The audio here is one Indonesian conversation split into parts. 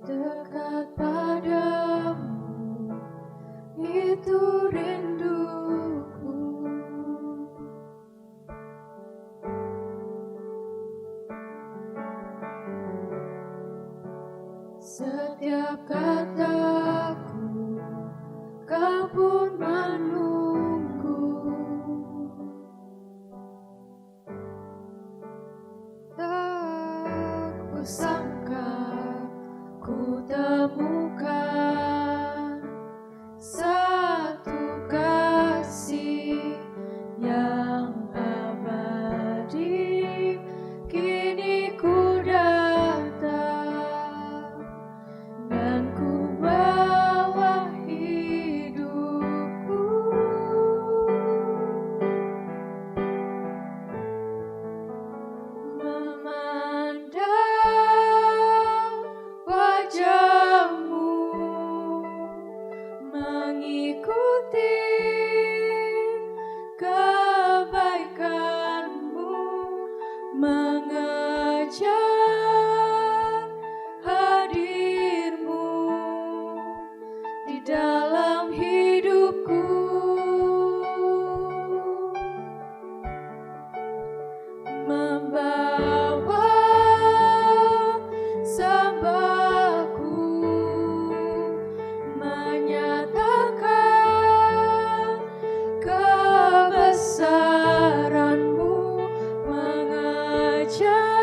dekat padamu, itu rinduku. Setiap kataku, kau pun menunggu. Tak kusangka ku temukan satu kasih yang abadi. Kini ku datang dan ku bawa hidupku, memandang wajahmu, mengikuti kebaikanmu, mengejar hadirmu di dalam hidupku, membawa sembahku, menyatakan kebesaranmu, mengejar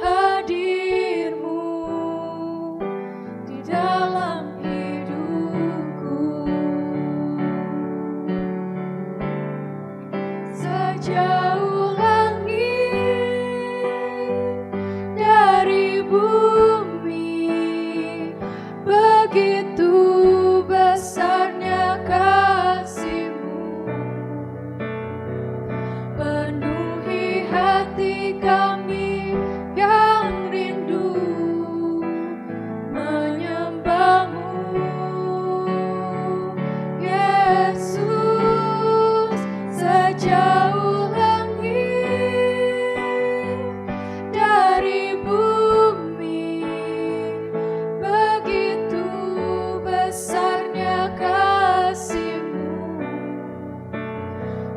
hadirmu di dalam hidupku. Sejauh langit dari bumi, begitu besarnya kasih-Mu, penuhi hati kami yang rindu menyembah-Mu, Yesus. Sejauh langit dari bumi, begitu besarnya kasih-Mu.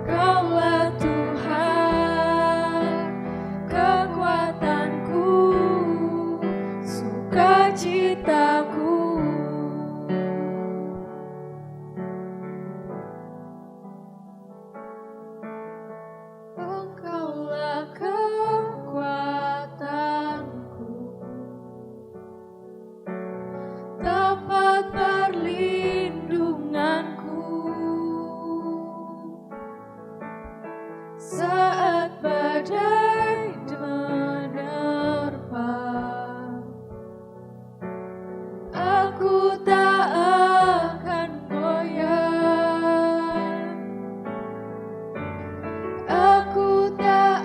Kaulah Tuhan, kekuatanku, sukacitaku. Engkaulah kekuatanku, tempat perlindunganku saat badai menerpa. Aku tak akan goyah, aku tak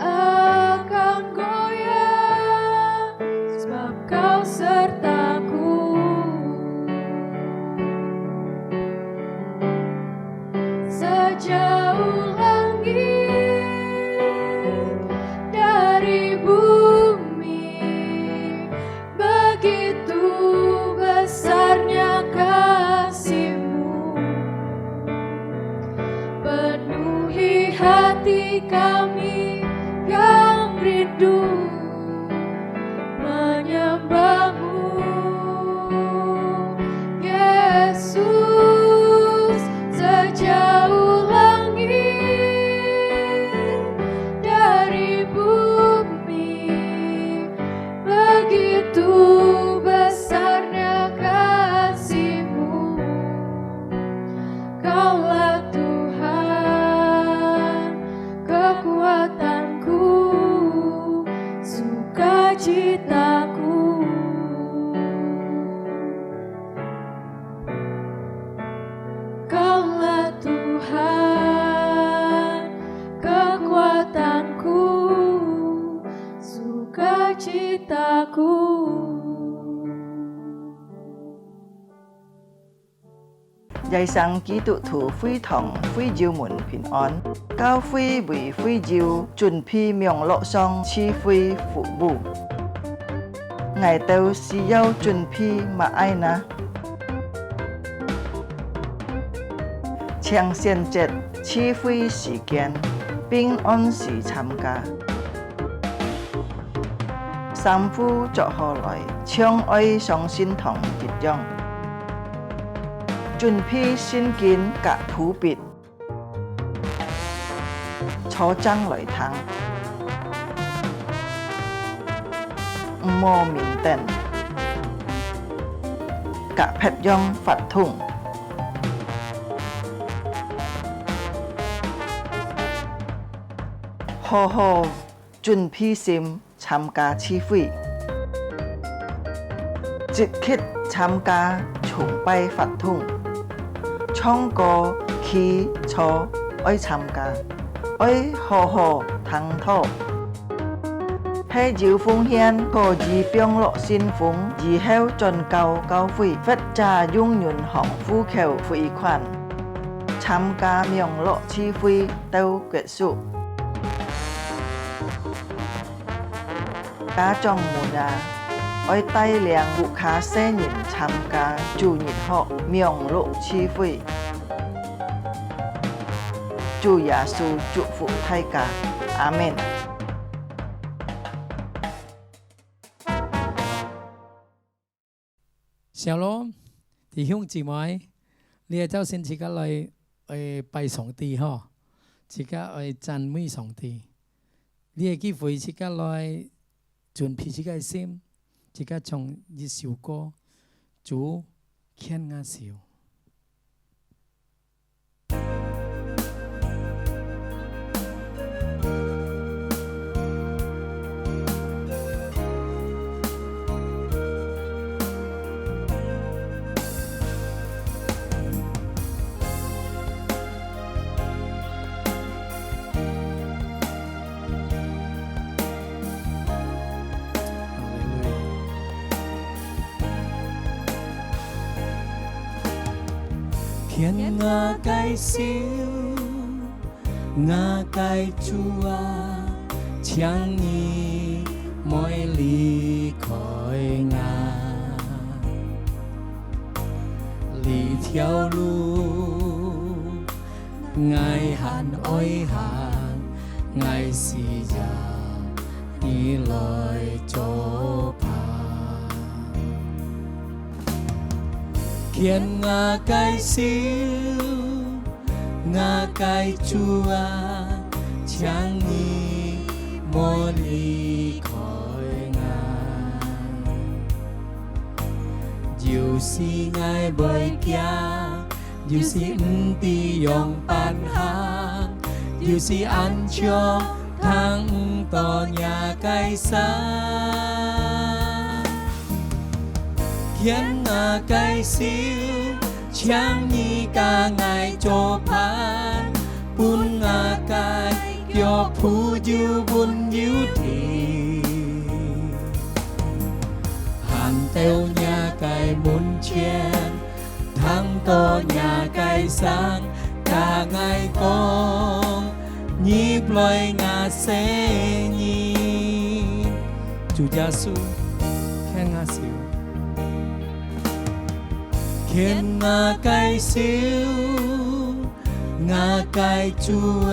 akan goyah, sebab Kau sertaku. Sejauh langit dari bumi, begitu besarnya kasih-Mu, penuhi hati kami yang rindu menyembah-Mu, Yesus. Sejauh langit dari bumi, begitu besarnya kasih-Mu. Kaulah Tuhan, kekuatanku, sukacitaku. Kaulah Tuhan, kekuatanku, sukacitaku. Giai sang ký tụ thủ phi thòng phi diêu muộn bình an, cao phi vì phi diêu chuẩn phi miệng lộ song chi phi phụ bù. Ngài têu xì yêu chuẩn phi mà ai na Chiang xiên chết chi phi時間平安時參加三夫作何來相愛上心同結樣準備先見隔土別坐爭來談唔摸面燈隔劈樣發通好好準備心參加聚會，即刻參加崇拜法通，唱歌起坐愛參加，愛好好聽討，喺照奉獻個自병落先鋒，以後進教會，佛家永遠行呼求匯款，參加명落聚會到結束。家長們啊，愛帶領顧客些人參加主日學명錄聚會，主耶穌祝福大家，阿們。小羅弟兄姊妹，你係周先自己嚟拜上帝嗬，自己去讚美上帝，你係機會自己嚟。準備自己嘅心，自己唱一首歌，主牽我手。Khiến ngã cái xíu ngã cái chúa chẳng nghi mỗi ly khỏi ngã ly theo lu ngài hàn ôi hàn ngài xì già như lời cho khiến ngã cái xíu ngã cái chúa chẳng nghi mỗi ly khỏi ngài dù si ngài bởi kia dù si ti yong pan hàng dù si ăn cho thang to nhà cái sáng khiến ngã cái xíu chẳng như cả ngày cho pan bún ngã cái cho phu du bún du thì hàn teo nhà cái muốn chen thang to nhà cái sáng cả ngày con nhịp lời ngã sẽ nhìn Chúa Giêsu khen ngã xíu khiến ngã cái xíu ngã cái chúa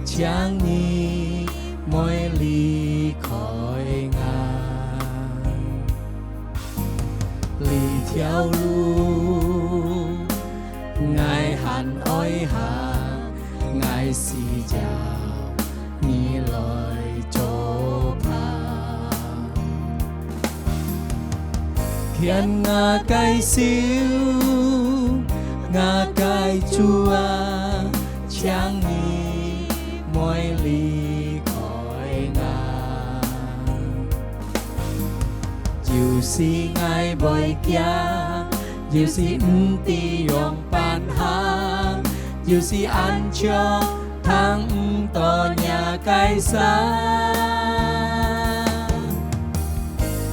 chẳng nghi mỗi ly khỏi ngài ly theo lu ngài hàn ôi hàng ngài xì chào như lời cho khiến ngã cái xíu ngã cái chúa chẳng nghi mỗi ly khỏi ngài dù si ngài bởi kia dù si ti yong pan hàng dù si ăn cho thang to nhà cái sáng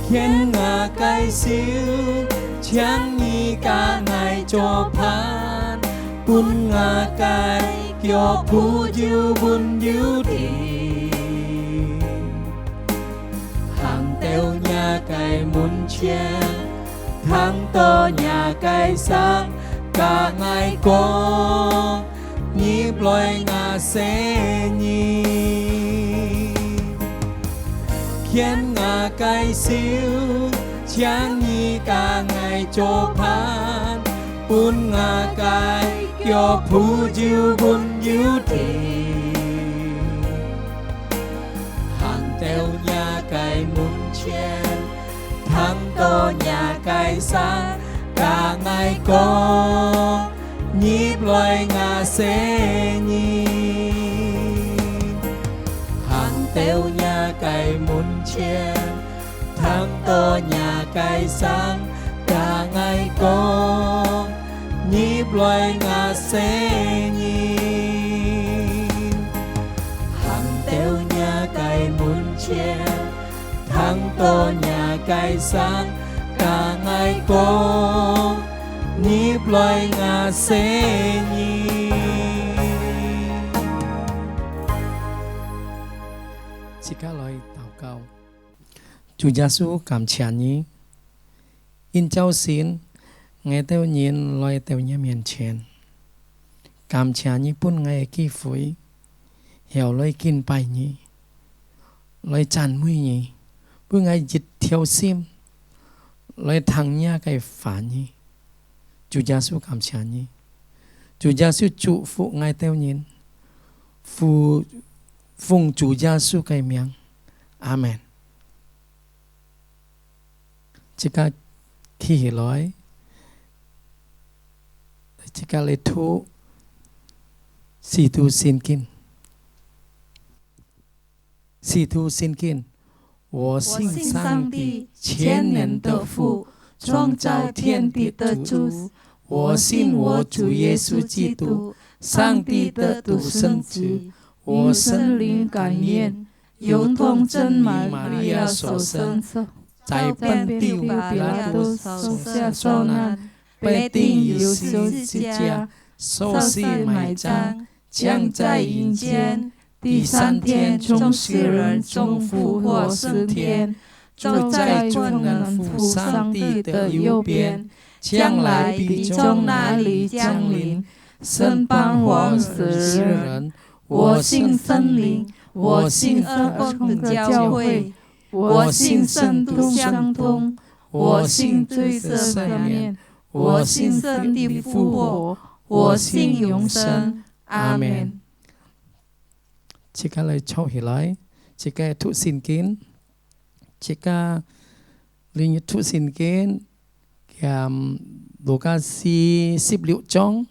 khiến ngã cái xíu chẳng như cả ngày cho pan bún ngã cái cho phu du bún du thì hàng teo nhà nhà cái muốn chen thắng to nhà cái sáng cả ngày con nhịp loài ngà sẽ nhịp khiến ngà cái siêu chẳng nhị cả ngày cho phan bún ngà cái cho phú diêu bún diêu thì hàng theo nhà cái muốn chen thắng to nhà cái sáng cả ngày có nhịp loài ngà sẽ nhìn hàng theo nhà cái muốn chen thắng to nhà cái sáng cả ngày có nhịp loài ngà sẽ nhìn hàng theo nhà cái muốn chen thắng to nhà cái sáng cả ngày có nhịp loài ngà sẽ nhìn. Xin các lời祷告. Chúa Giêsu cảm謝你, in cháu xin nghe theo nhìn lời theo nhà miền trên. Cảm謝你bún ngày kỳ phối, hiểu lời kinh bài nhỉ, lời chăn mũi nhỉ, bún ngày dịch theo sim, lời thằng nhà cái phản nhỉ. Chúa Giêsu cảm謝你, Chúa Giêsu祝福ngài theo nhìn, phụng Chúa Giêsu cái miệng. Amen. Chỉ cả khi nói, chỉ cả lễ thu sĩ thu xin kinh. sĩ thu xin kinh. 我信上帝千年的父，创造天地的主。我信我主耶稣基督，上帝的独生子。我圣灵感应，由童真玛利亚所生，在本地比拉多手下受难，被钉于十字架，受死埋葬，降在阴间。第三天从死人中复活升天，坐在众人父上帝的右边，将来必从那里降临，审判活死人。我信圣灵，我信二公的教会，我信圣徒相通，我信罪的赦免，我信身体复活，我信永生。阿門。Chỉ cả lời chào hỷ lại, chỉ cả thụ xin kiến, chỉ cả linh thụ xin kiến, đồ ca si ship liệu trong,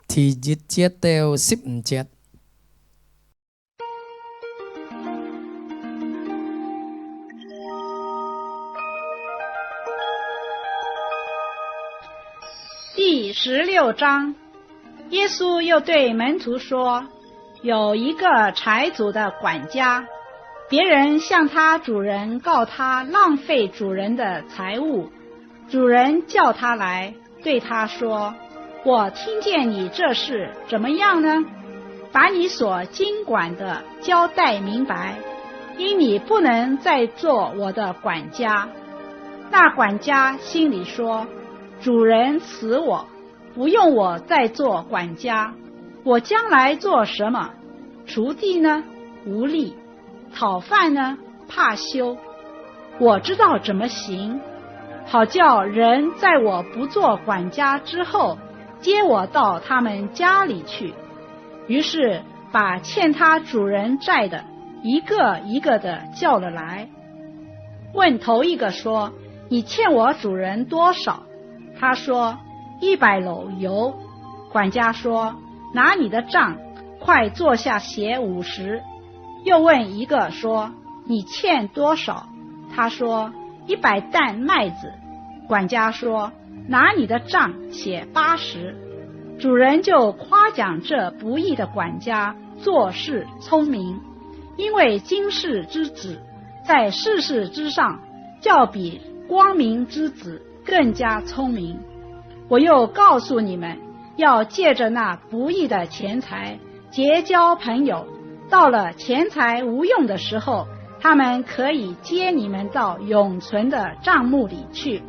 thì dịch chết theo ship chết.第16章，耶稣又对门徒说，有一个财主的管家，别人向他主人告他浪费主人的财物，主人叫他来，对他说，我听见你这事怎么样呢？把你所经管的交代明白，因你不能再做我的管家。那管家心里说，主人辞我，不用我再做管家，我将来做什么？锄地呢，无力；讨饭呢，怕羞。我知道怎么行，好叫人在我不做管家之后，接我到他们家里去。于是把欠他主人债的一个一个的叫了来，问头一个说，你欠我主人多少？他说100篓油。管家说，拿你的账，快坐下写50。又问一个说，你欠多少？他说100担麦子。管家说，拿你的账写80。主人就夸奖这不义的管家做事聪明，因为今世之子在世事之上，较比光明之子更加聪明。我又告诉你们，要借着那不义的钱财结交朋友，到了钱财无用的时候，他们可以接你们到永存的帐幕里去。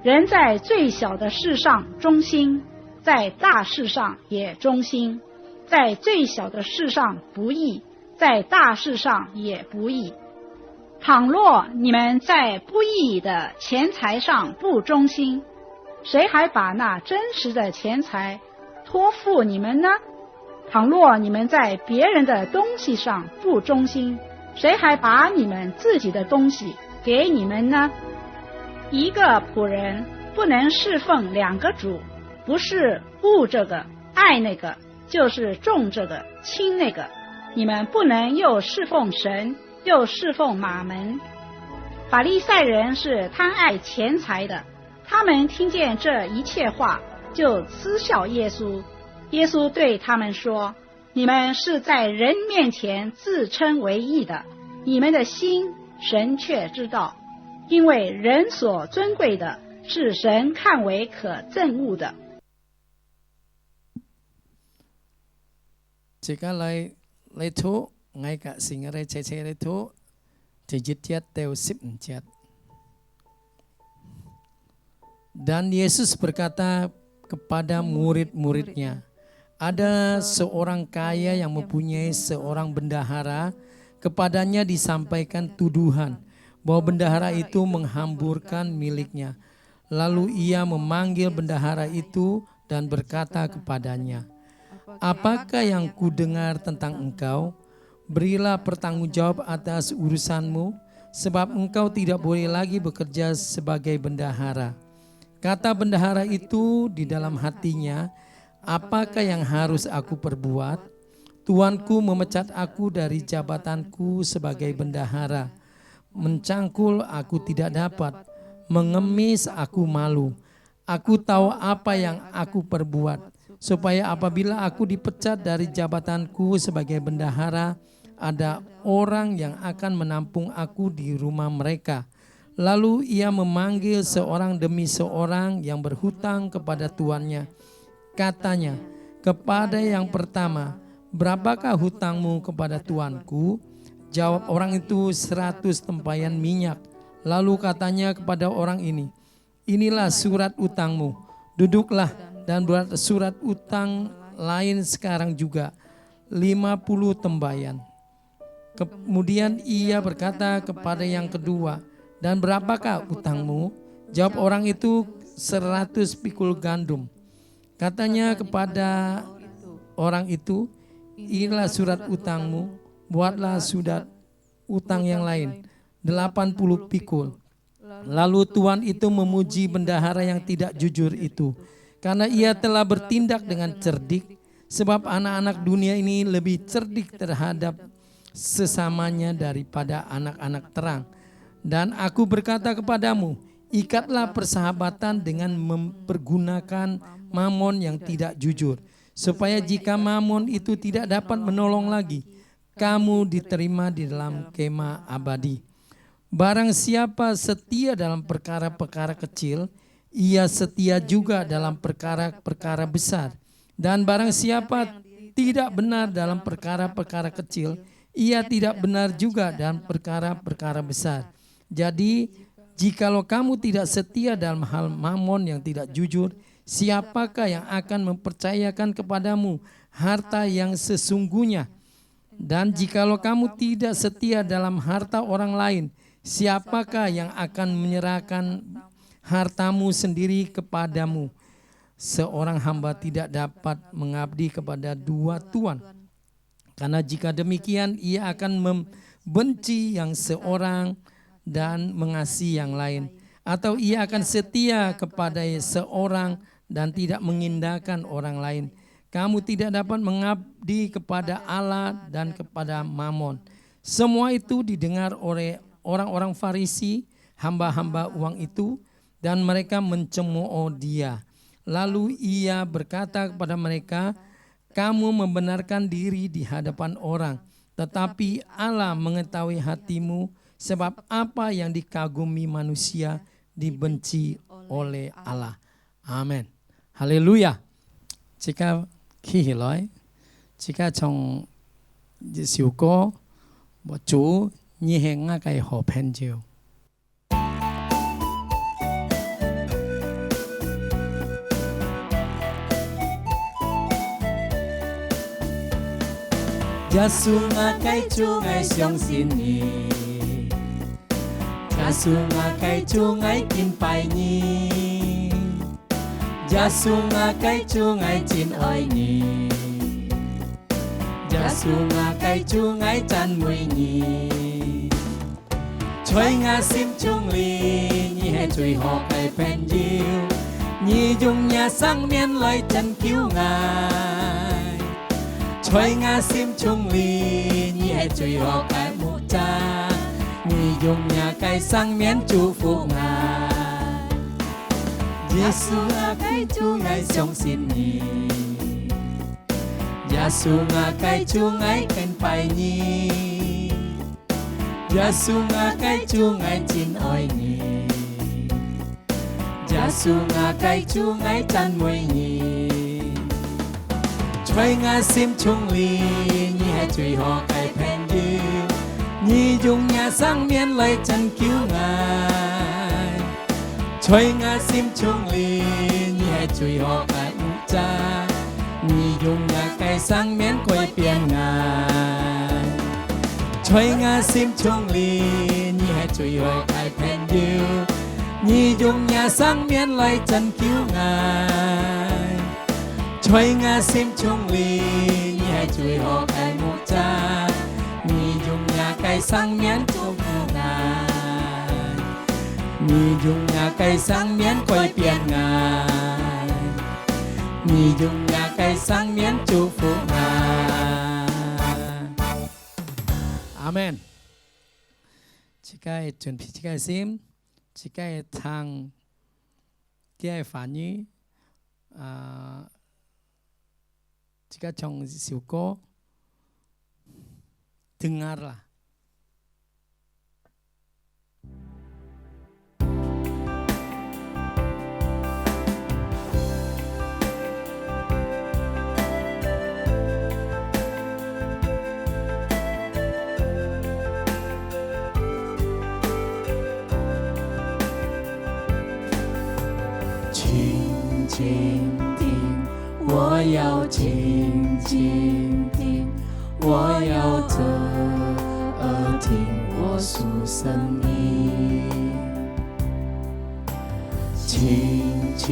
人在最小的事上忠心，在大事上也忠心；在最小的事上不义，在大事上也不义。倘若你们在不义的钱财上不忠心，谁还把那真实的钱财托付你们呢？倘若你们在别人的东西上不忠心，谁还把你们自己的东西给你们呢？一个仆人不能侍奉两个主，不是恶这个爱那个，就是重这个轻那个。你们不能又侍奉神，又侍奉马门。法利赛人是贪爱钱财的，他们听见这一切话，就嗤笑耶稣。耶稣对他们说：你们是在人面前自称为义的，你们的心神却知道，因为人所尊贵的是神看为可憎恶的。Jika lai thu ngay cả sinh ở đây chạy lai thu thì giết chết teo sip chết. Dan Yesus berkata kepada murid-muridnya, ada seorang kaya yang mempunyai seorang bendahara, kepadanya disampaikan tuduhan bahwa bendahara itu menghamburkan miliknya. Lalu ia memanggil bendahara itu dan berkata kepadanya, apakah yang kudengar tentang engkau? Berilah pertanggungjawab atas urusanmu, sebab engkau tidak boleh lagi bekerja sebagai bendahara. Kata bendahara itu di dalam hatinya, apakah yang harus aku perbuat? Tuanku memecat aku dari jabatanku sebagai bendahara. Mencangkul aku tidak dapat, mengemis aku malu. Aku tahu apa yang aku perbuat, supaya apabila aku dipecat dari jabatanku sebagai bendahara, ada orang yang akan menampung aku di rumah mereka. Lalu ia memanggil seorang demi seorang yang berhutang kepada tuannya. Katanya, kepada yang pertama, berapakah hutangmu kepada tuanku? Jawab orang itu 100 tempayan minyak. Lalu katanya kepada orang ini, inilah surat utangmu, duduklah dan buat surat utang lain sekarang juga, 50 tembayan. Kemudian ia berkata kepada yang kedua, dan berapakah utangmu? Jawab orang itu 100 pikul gandum. Katanya kepada orang itu, inilah surat utangmu, buatlah surat utang yang lain, 80 pikul. Lalu tuan itu memuji bendahara yang tidak jujur itu, karena ia telah bertindak dengan cerdik, sebab anak-anak dunia ini lebih cerdik terhadap sesamanya daripada anak-anak terang. Dan aku berkata kepadamu, ikatlah persahabatan dengan mempergunakan mamon yang tidak jujur, supaya jika mamon itu tidak dapat menolong lagi, kamu diterima di dalam kemah abadi. Barang siapa setia dalam perkara-perkara kecil, ia setia juga dalam perkara-perkara besar. Dan barang siapa tidak benar dalam perkara-perkara kecil, ia tidak benar juga dalam perkara-perkara besar. Jadi, jikalau kamu tidak setia dalam hal mamon yang tidak jujur, siapakah yang akan mempercayakan kepadamu harta yang sesungguhnya? Dan jikalau kamu tidak setia dalam harta orang lain, siapakah yang akan menyerahkan hartamu sendiri kepadamu? Seorang hamba tidak dapat mengabdi kepada dua tuan, karena jika demikian ia akan membenci yang seorang dan mengasihi yang lain, atau ia akan setia kepada seorang dan tidak mengindahkan orang lain. Kamu tidak dapat mengabdi kepada Allah dan kepada Mamon. Semua itu didengar oleh orang-orang Farisi, hamba-hamba uang itu, dan mereka mencemooh dia. Lalu ia berkata kepada mereka, kamu membenarkan diri di hadapan orang, tetapi Allah mengetahui hatimu, sebab apa yang dikagumi manusia dibenci oleh Allah. Amen. Haleluya. Jika khi lối, jika trong siêu có một chú 你係我嘅好朋友。耶穌我繼續愛相信你，耶穌我繼續愛敬拜你，耶穌我繼續愛真愛你，耶穌我繼續愛讚美你，在我心中裡，你係最好嘅朋友，你用你生命來拯救我。在我心中裡，你係最好嘅牧者，你用你嘅生命祝福我。耶穌我繼續愛相信你，耶穌我繼續愛敬拜你，耶穌我繼續愛真愛你，耶穌我繼續愛讚美你。在我心中裡，你係最好嘅朋友，你用你生命來拯救我。在我心中裡，你係最好嘅牧者，你用你嘅生命改變我。在我心中裡，你係最好嘅朋友，你用你生命來拯救我。在我心中裡，你係最好嘅牧者，你用你嘅生命祝福我，你用你嘅生命改變我，你用你嘅生命祝福我。阿門。這個準備這個心，這個唱，這個翻譯，這個唱首歌 dengarlah。靜靜聽，我要靜靜聽，我要側耳聽我屬聲音。靜靜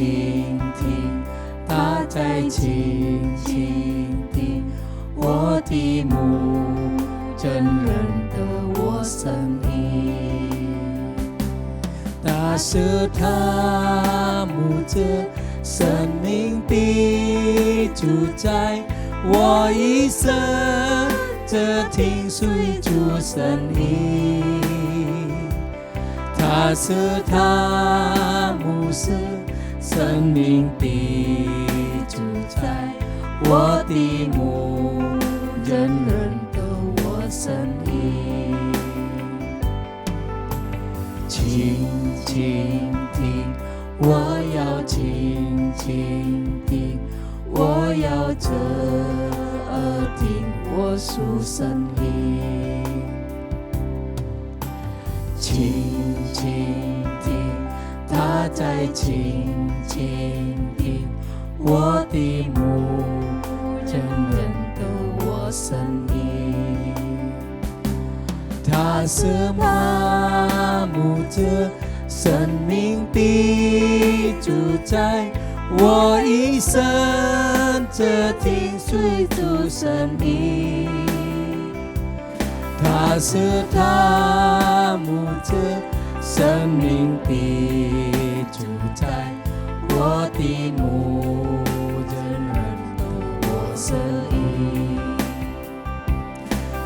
聽，他在靜靜聽，我的牧人認得我聲音。他是他牧者，生命的主宰，我一生只聽隨主聲音。他是他牧者，生命的主宰，我的牧人認得我聲音。靜靜聽，我要靜靜聽，我要側耳聽我屬聲音。靜靜聽，他在靜靜聽，我的牧人認得我聲音。他是他牧者，生命的主宰，我一生只聽隨主聲音。他是他牧者，生命的主宰，我的牧人認得我聲音。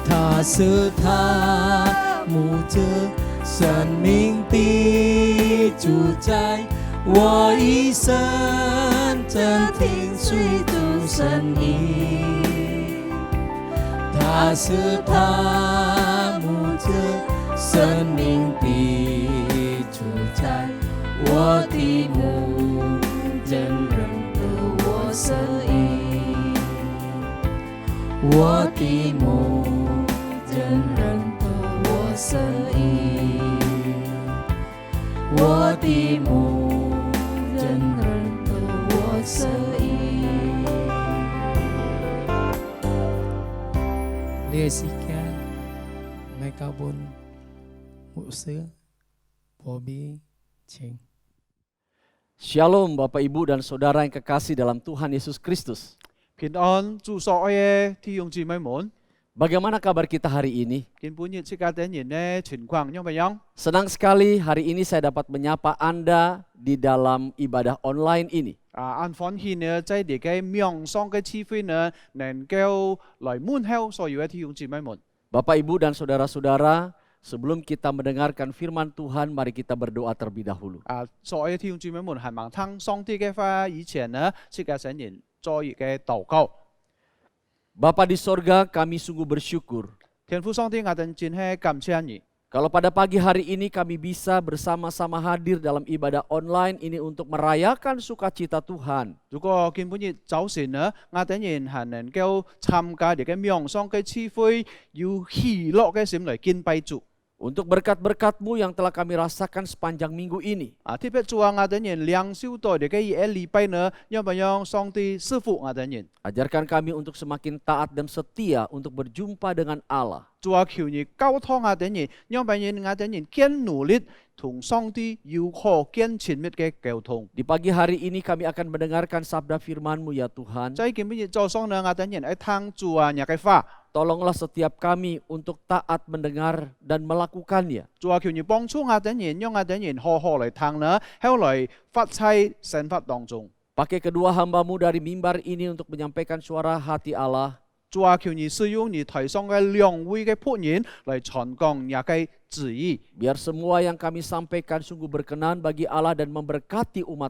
他是他牧者，生命的主宰，我一生只聽隨主聲音。他是他牧者，生命的主宰，我的牧人認得我聲音。我的牧人認得我色意。我的牧人认得我色意。 Liasikan mereka pun Musa, Bobby, Cheng. Shalom Bapak Ibu dan Saudara yang kekasih dalam Tuhan Yesus Kristus. 平安祝所有嘅弟兄姊妹們， Bagaimana kabar kita hari ini? 見本日世界頂人嘅情況樣唔樣？ Senang sekali hari ini saya dapat menyapa Anda di dalam ibadah online ini. 按歡喜呢，在你嘅冥想嘅機會呢，能夠來滿口所有嘅弟兄姊妹們。 Bapak Ibu dan Saudara-saudara, sebelum kita mendengarkan firman Tuhan, mari kita berdoa terlebih dahulu. 所有嘅弟兄姊妹們係盲聽上帝嘅話以前呢，世界上人作業嘅禱告。 Bapa di sorga, kami sungguh bersyukur 天父上帝，我哋真係感謝你。 kalau pada pagi hari ini kami bisa bersama-sama hadir dalam ibadah online ini untuk merayakan sukacita Tuhan. 如果見本日早晨呢，我哋人係能夠參加你嘅冥想嘅機會，要喜樂嘅心嚟敬拜主。 Untuk berkat-berkat-Mu yang telah kami rasakan sepanjang minggu ini. 特別主啊，我哋人領受到你嘅禮拜呢，讓唔讓上帝賜福我哋人。 Ajarkan kami untuk semakin taat dan setia untuk berjumpa dengan Allah. 主啊，求你交託我哋人，讓唔讓我哋人更努力同上帝要好更親密嘅溝通。 Di pagi hari ini kami akan mendengarkan sabda firman-Mu ya Tuhan. 在今日早上呢，我哋人喺聽主啊，你嘅話。 Tolonglah setiap kami untuk taat mendengar dan melakukannya. 主啊，求你幫助我哋人，讓我哋人好好嚟聽呢，後來發喺生活當中。 Pakai kedua hamba-Mu dari mimbar ini untuk menyampaikan suara hati Allah. 主啊，求你使用你台上嘅兩位嘅僕人嚟傳講你嘅旨意。 Biar semua yang kami sampaikan sungguh berkenan bagi Allah dan memberkati umat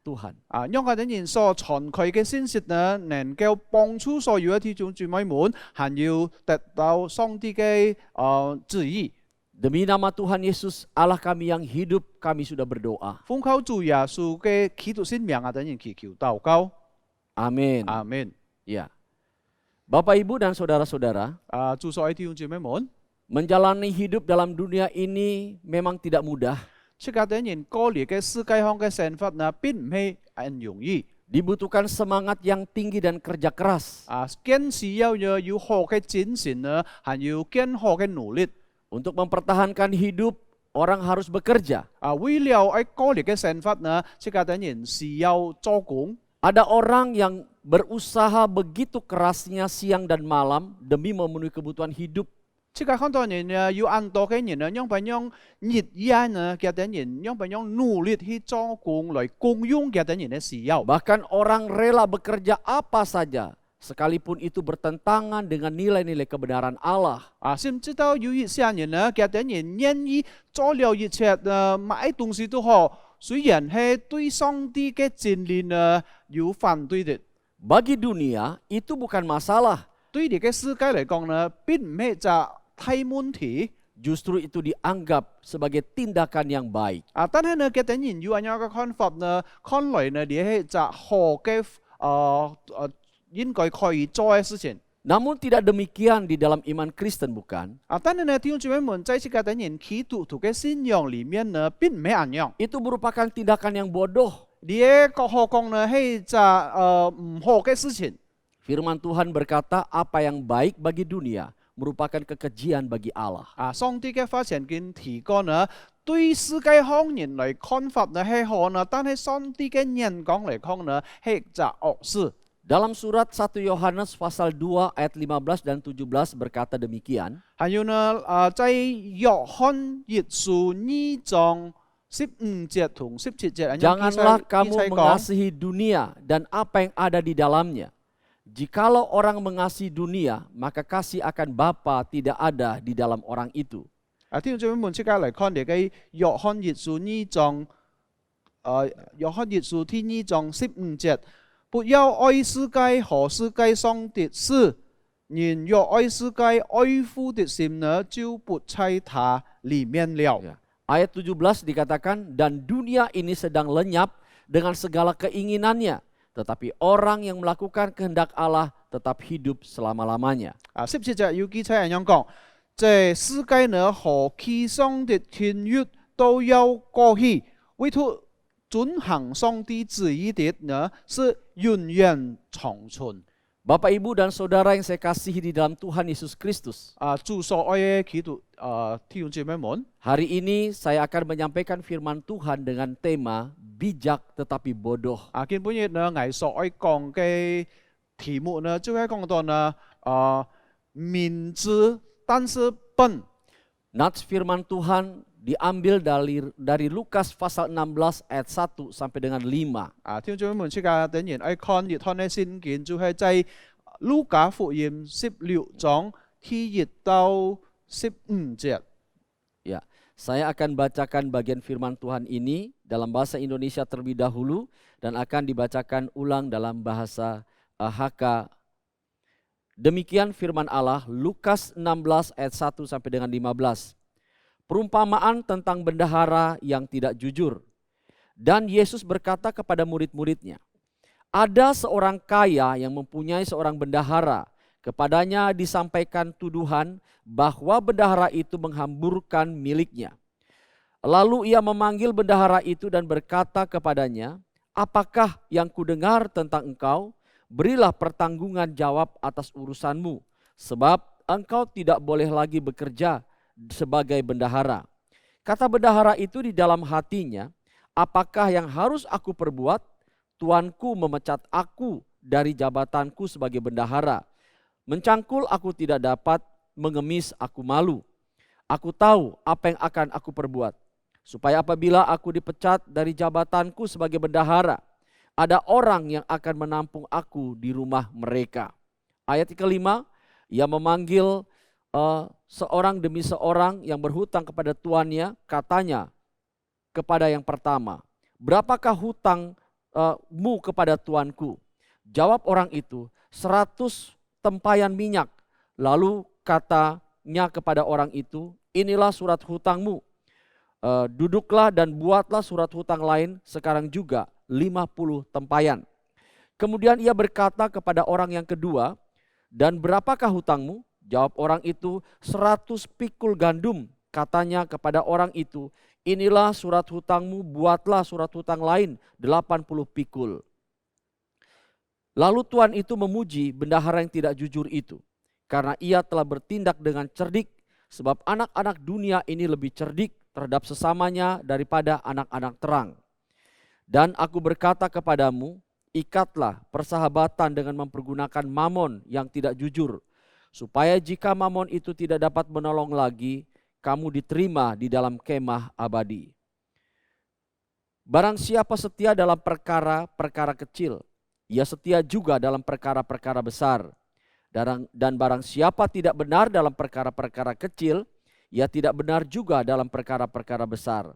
Tuhan. 讓我哋人所傳佢嘅信息呢，能夠幫助所有嘅弟兄姊妹們，還要得到上帝嘅旨意。 Demi nama Tuhan Yesus, Allah kami yang hidup, kami sudah berdoa. 奉靠主耶穌嘅基督聖名，我哋人祈求禱告。 Amin. 阿門。 Ya. Bapak, Ibu, dan Saudara-saudara, 祝所有弟兄姊妹們， menjalani hidup dalam dunia ini memang tidak mudah. 世界頂人過嚟嘅世界上嘅生活呢，並唔係很容易。 Dibutuhkan semangat yang tinggi dan kerja keras. 更需要呢要好嘅精神呢，還要更好嘅努力。 Untuk mempertahankan hidup, orang harus bekerja. 為了喺過嚟嘅生活呢，世界頂人需要做工。 Ada orang yang berusaha begitu kerasnya siang dan malam demi memenuhi kebutuhan hidup. 世界很多人呢，要按多嘅人呢，讓不讓日夜呢，嘅等人，讓不讓努力去做工來供應嘅等人嘅需要。 Bahkan orang rela bekerja apa saja, sekalipun itu bertentangan dengan nilai-nilai kebenaran Allah. 甚至到有一些人呢，嘅等人願意做了一切買東西都好，雖然係對上帝嘅真理呢有反對的。 Bagi dunia itu bukan masalah, 對你嘅世界嚟講呢，並唔係就大問題。 justru itu dianggap sebagai tindakan yang baik. 但係呢，嘅等人有咁樣嘅看法呢，看來呢，你係就好嘅應該可以做嘅事情。 Namun tidak demikian di dalam iman Kristen, bukan? 但係呢，弟兄姊妹們在世界等人基督徒嘅信仰裡面呢，並唔係咁樣。 Itu merupakan tindakan yang bodoh. 你嘅各項講呢係就唔好嘅事情。 Firman Tuhan berkata, apa yang baik bagi dunia merupakan kekejian bagi Allah. 上帝嘅發現經提過呢，對世界上人嚟看法呢係好呢，但係上帝嘅人講嚟講呢係就惡事。 Dalam surat 1 Yohanes pasal 2 ayat 15 dan 17 berkata demikian. 還有呢，在約翰一書2章15節同17節， Janganlah kamu mengasihi dunia dan apa yang ada di dalamnya. Jikalau orang mengasihi dunia, maka kasih akan Bapa tidak ada di dalam orang itu. 弟兄姊妹們，即刻嚟看你嘅約翰一書2章，約翰一書第2章15節，不要愛世界和世界上的事，人若愛世界，愛父的心呢，就不在他裡面了。 Ya. Ayat 17 dikatakan, dan dunia ini sedang lenyap dengan segala keinginannya. Tetapi orang yang melakukan kehendak Allah tetap hidup selama-lamanya. 17節要記載人樣講，這世界呢和其上的天域都要過去，唯獨遵行上帝旨意的呢是永遠長存。 Bapak, Ibu, dan Saudara yang saya kasihi di dalam Tuhan Yesus Kristus. 主所愛嘅基督弟兄姊妹們， Hari ini saya akan menyampaikan firman Tuhan dengan tema bijak tetapi bodoh. 今本日呢，我所愛講嘅題目呢，就係講到呢，明智但是笨。 Nats firman Tuhan diambil dari Lukas pasal 16 ayat 1 sampai dengan 5. 聽眾們，出家等然愛看約翰嘅聖經，就係在路加福音16章第1到15節。 Ya, saya akan bacakan bagian firman Tuhan ini dalam bahasa Indonesia terlebih dahulu dan akan dibacakan ulang dalam bahasa HK. Demikian firman Allah, Lukas 16 ayat 1 sampai dengan 15. Perumpamaan tentang bendahara yang tidak jujur. Dan Yesus berkata kepada murid-muridnya, ada seorang kaya yang mempunyai seorang bendahara. Kepadanya disampaikan tuduhan bahwa bendahara itu menghamburkan miliknya. Lalu ia memanggil bendahara itu dan berkata kepadanya, apakah yang kudengar tentang engkau? Berilah pertanggungan jawab atas urusanmu, sebab engkau tidak boleh lagi bekerja sebagai bendahara. Kata bendahara itu di dalam hatinya, apakah yang harus aku perbuat? Tuanku memecat aku dari jabatanku sebagai bendahara. Mencangkul aku tidak dapat, mengemis aku malu. Aku tahu apa yang akan aku perbuat, supaya apabila aku dipecat dari jabatanku sebagai bendahara, ada orang yang akan menampung aku di rumah mereka. Ayat kelima, ia memanggil seorang demi seorang yang berhutang kepada tuannya, katanya kepada yang pertama, berapakah hutangmu kepada tuanku? Jawab orang itu, 100 tempayan minyak. Lalu katanya kepada orang itu, inilah surat hutangmu. Duduklah dan buatlah surat hutang lain sekarang juga 50 tempayan. Kemudian ia berkata kepada orang yang kedua, dan berapakah hutangmu? Jawab orang itu, 100 pikul gandum. Katanya kepada orang itu, inilah surat hutangmu, buatlah surat hutang lain 80 pikul. Lalu tuan itu memuji bendahara yang tidak jujur itu, karena ia telah bertindak dengan cerdik, sebab anak-anak dunia ini lebih cerdik terhadap sesamanya daripada anak-anak terang. Dan aku berkata kepadamu, ikatlah persahabatan dengan mempergunakan mamon yang tidak jujur, supaya jika mamon itu tidak dapat menolong lagi, kamu diterima di dalam kemah abadi. Barang siapa setia dalam perkara-perkara kecil, ia setia juga dalam perkara-perkara besar. Dan barang siapa tidak benar dalam perkara-perkara kecil, ia tidak benar juga dalam perkara-perkara besar.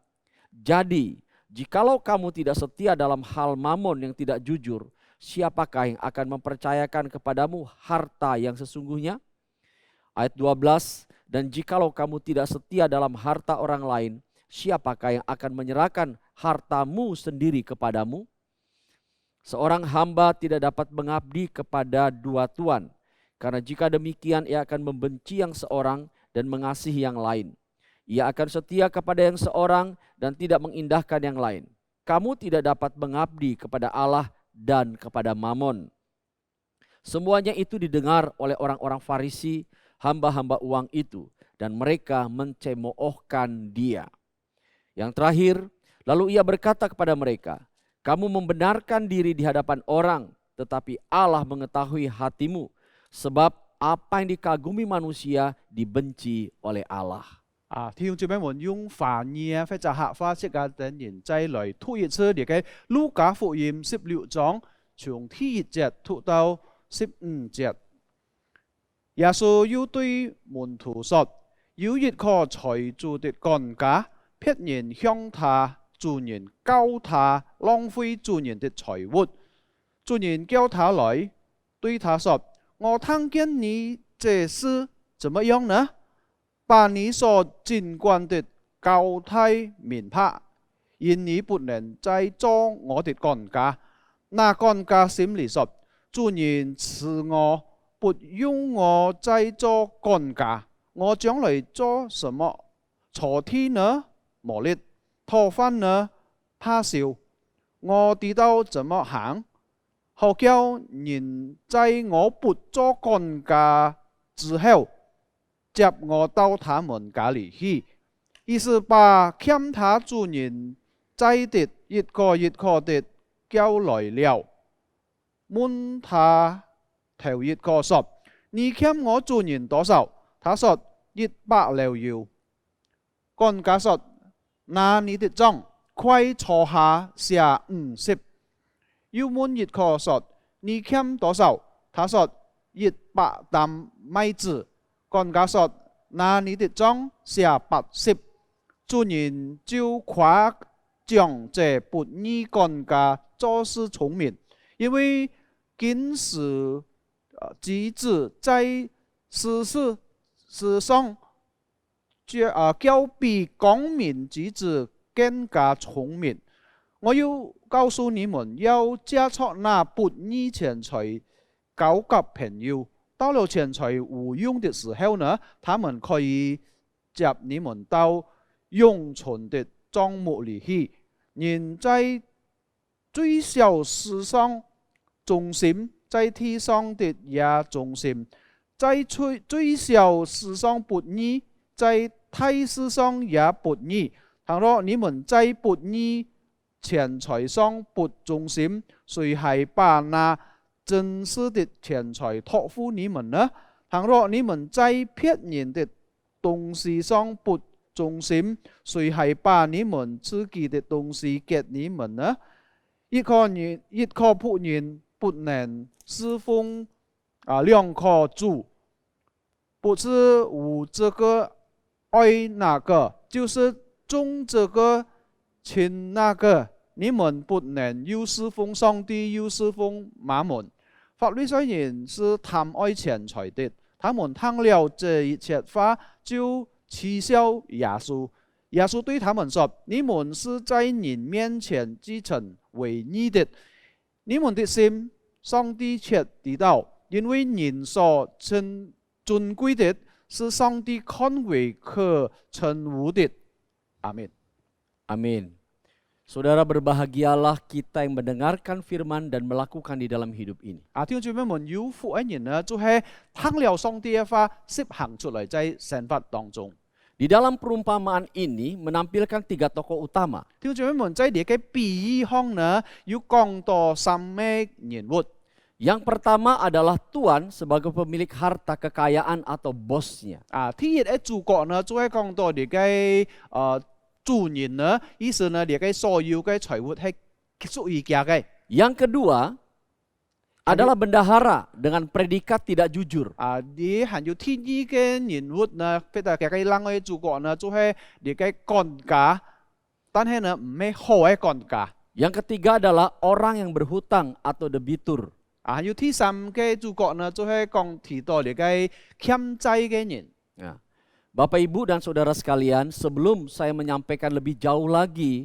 Jadi, jikalau kamu tidak setia dalam hal mamon yang tidak jujur, siapakah yang akan mempercayakan kepadamu harta yang sesungguhnya? Ayat 12, dan jikalau kamu tidak setia dalam harta orang lain, siapakah yang akan menyerahkan hartamu sendiri kepadamu? Seorang hamba tidak dapat mengabdi kepada dua tuan, karena jika demikian ia akan membenci yang seorang dan mengasihi yang lain. Ia akan setia kepada yang seorang dan tidak mengindahkan yang lain. Kamu tidak dapat mengabdi kepada Allah dan kepada mamon. Semuanya itu didengar oleh orang-orang Farisi, hamba-hamba uang itu, dan mereka mencemoohkan dia. Yang terakhir, lalu ia berkata kepada mereka, kamu membenarkan diri di hadapan orang, tetapi Allah mengetahui hatimu, sebab apa yang dikagumi manusia dibenci oleh Allah. 弟兄姊妹們，用翻譯或者客話式嘅等人再來讀一次呢個路加福音16章，從第1節讀到15節。耶穌又對門徒說：有一個財主的管家，別人向他主人告他浪費主人的財物，主人叫他來，對他說：我聽見你這事怎麼樣呢？把你所盡管的交替明白，因你不能再做我的管家。那管家心裡說：主人賜我，不用我再做管家，我將來做什麼？鋤鐵呢，磨礪；拖翻呢，怕笑。我知道怎麼行，好叫人在我不做管家之後，接我到他們家裏去。於是把欠他主人債的一個一個的叫來了，問他頭一個說：你欠我主人多少？他說100了要。管家說：拿你的賬，快坐下寫50。又問一個說：你欠多少？他說100擔麥子。管家說：拿你的賬寫80。主人就誇獎這不義管家做事聰明，因為經史記子在世事上較比光明之子更加聰明。我要告訴你們，要借出那不義錢財交給朋友，到了錢財無用的時候呢，他們可以接你們到永存的帳幕裏去。人在最小事上忠心，在天上的也忠心；在最小事上不義，在大事上也不義。倘若你們在不義錢財上不忠心，誰還把那真實的錢財託付你們呢？倘若你們在騙人的東西上不忠心，誰還把你們自己的東西給你們呢？一個僕人不能侍奉兩個主，不是無這個愛那個，就是重這個輕那個。你們不能又侍奉上帝又侍奉瑪門。法利賽人是貪愛錢財的，他們聽了這一切話就嗤笑耶穌。耶穌對他們說：你們是在人面前自稱為義的，你們的心上帝卻知道，因為人所尊貴的是上帝看為可稱惡的。Amin. Amin. Saudara, berbahagialah kita yang mendengarkan firman dan melakukan di dalam hidup ini. 弟兄姊妹們，有福嘅人呢，就係聽了上帝嘅話，實行出嚟在生活當中。Di dalam perumpamaan ini menampilkan 3 tokoh utama. 弟兄姊妹們，在呢個比喻上呢，要講到3位人物。Yang pertama adalah Tuan sebagai pemilik harta kekayaan atau bosnya. 第一個主角呢，就係講到呢個主人呢，意思呢，呢個所有嘅財物係屬於佢嘅。Yang kedua adalah bendahara dengan predikat tidak jujur. 啲還有第二個人物呢，譬如佢兩個主角呢，就係呢個管家，但係呢唔係好嘅管家。Yang ketiga adalah orang yang berhutang atau debitur. 還有第三個主角呢，就係講提到呢個欠債嘅人。Bapak Ibu dan Saudara sekalian, sebelum saya menyampaikan lebih jauh lagi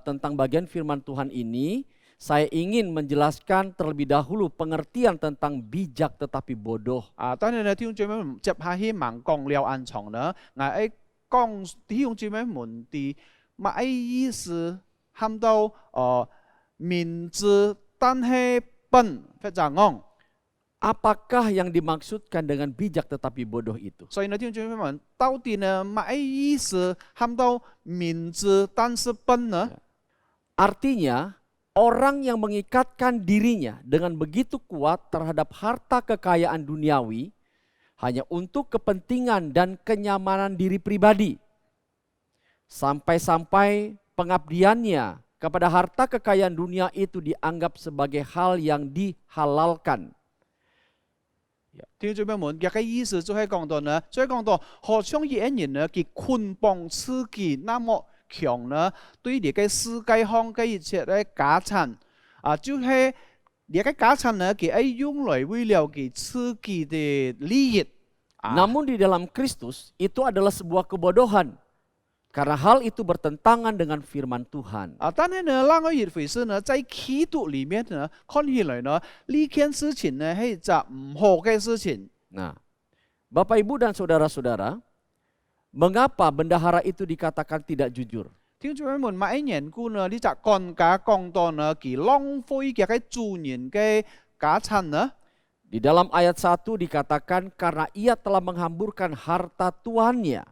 tentang bagian firman Tuhan ini, saya ingin menjelaskan terlebih dahulu pengertian tentang bijak tetapi bodoh. 當然呢，弟兄姊妹們接下去盲講了暗藏呢，我講弟兄姊妹們啲乜意思，喊到明知但係笨，非常講。Apakah yang dimaksudkan dengan bijak tetapi bodoh itu? 所以呢，弟兄姊妹們，到底呢乜意思，喊到明知但是笨呢？ Artinya, orang yang mengikatkan dirinya dengan begitu kuat terhadap harta kekayaan duniawi hanya untuk kepentingan dan kenyamanan diri pribadi. Sampai-sampai pengabdiannya kepada harta kekayaan dunia itu dianggap sebagai hal yang dihalalkan. 弟兄姊妹們，嘅意思就係講到呢，所以講到好像一人呢，佢捆綁自己那麼強呢，對呢個世界上嘅一切嘅家產，就係呢個家產呢，佢係用來為了佢自己嘅利益。Namun di dalam Kristus itu adalah sebuah kebodohan. Karena hal itu bertentangan dengan firman Tuhan. 但係呢，那個一回事呢，在基督裏面呢，看起來呢，呢件事情呢係一件唔好嘅事情。Nah, Bapak Ibu dan Saudara-saudara, Mengapa bendahara itu dikatakan tidak jujur? 聽眾們買人官呢，呢隻幹架講到呢，佢浪費嘅主人嘅家產呢？ Di dalam ayat 1 dikatakan karena ia telah menghamburkan harta tuannya.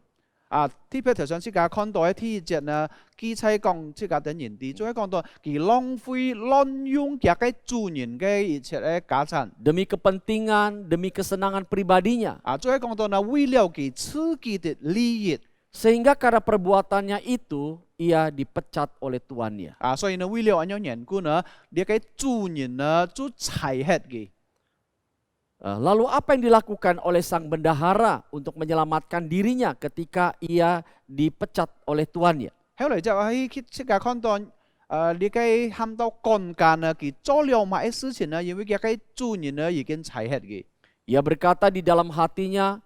特別頭先即係看到喺第一節呢，記載講即係等人哋，再講到佢浪費濫用嘅主人嘅一切嘅家產。 Demi kepentingan, demi kesenangan pribadinya. 再講到呢，為了佢自己的利益。 Sehingga karena perbuatannya itu, ia dipecat oleh tuannya. 所以呢，為了咁樣緣故呢，呢個主人呢就裁減嘅。 Lalu apa yang dilakukan oleh sang bendahara untuk menyelamatkan dirinya ketika ia dipecat oleh tuannya? 後來就喺即係看到呢個喊到幹架呢，佢做了乜嘢事情呢？因為呢個主人呢已經裁減嘅。 Ia berkata di dalam hatinya,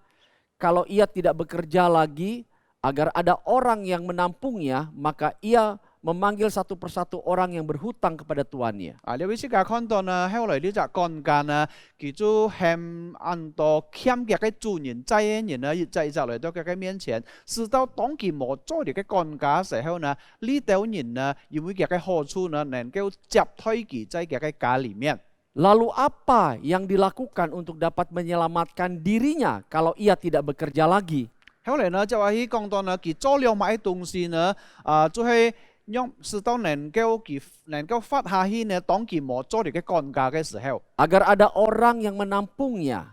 kalau ia tidak bekerja lagi, agar ada orang yang menampungnya, maka ia memanggil satu persatu orang yang berhutang kepada tuannya. 呢位即係看到呢，後來呢隻幹架呢，佢就向按到欠嘅主人債嘅人呢，一隻嚟到佢面前，直到當佢冇做呢個幹架時候呢，呢條人呢，因為嘅好處呢，能夠接推佢在嘅家裡面。 Lalu apa yang dilakukan untuk dapat menyelamatkan dirinya kalau ia tidak bekerja lagi? 後來呢就係講到呢，佢做了乜嘢東西呢？就係 讓直到能夠發下去呢，當佢冇做呢個幹架嘅時候， Agar ada orang yang menampungnya.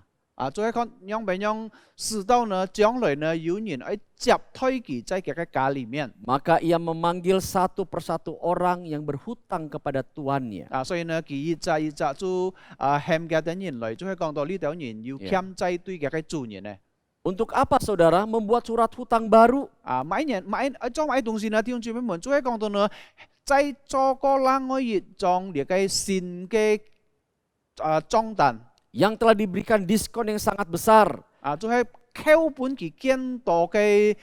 就係講讓直到呢將來呢有人去接推佢在佢嘅家裡面。 Maka ia memanggil satu persatu orang yang berhutang kepada tuannya. 所以呢，佢一隻就欠嘅等人嚟，就係講到呢條人要欠債對嘅主人呢。 Untuk apa saudara membuat surat hutang baru? 買裝買東西呢，弟兄姊妹們，就係講到呢，在做個兩個月裝呢個新嘅帳單。 Yang telah diberikan diskon yang sangat besar. 就係扣本佢見到嘅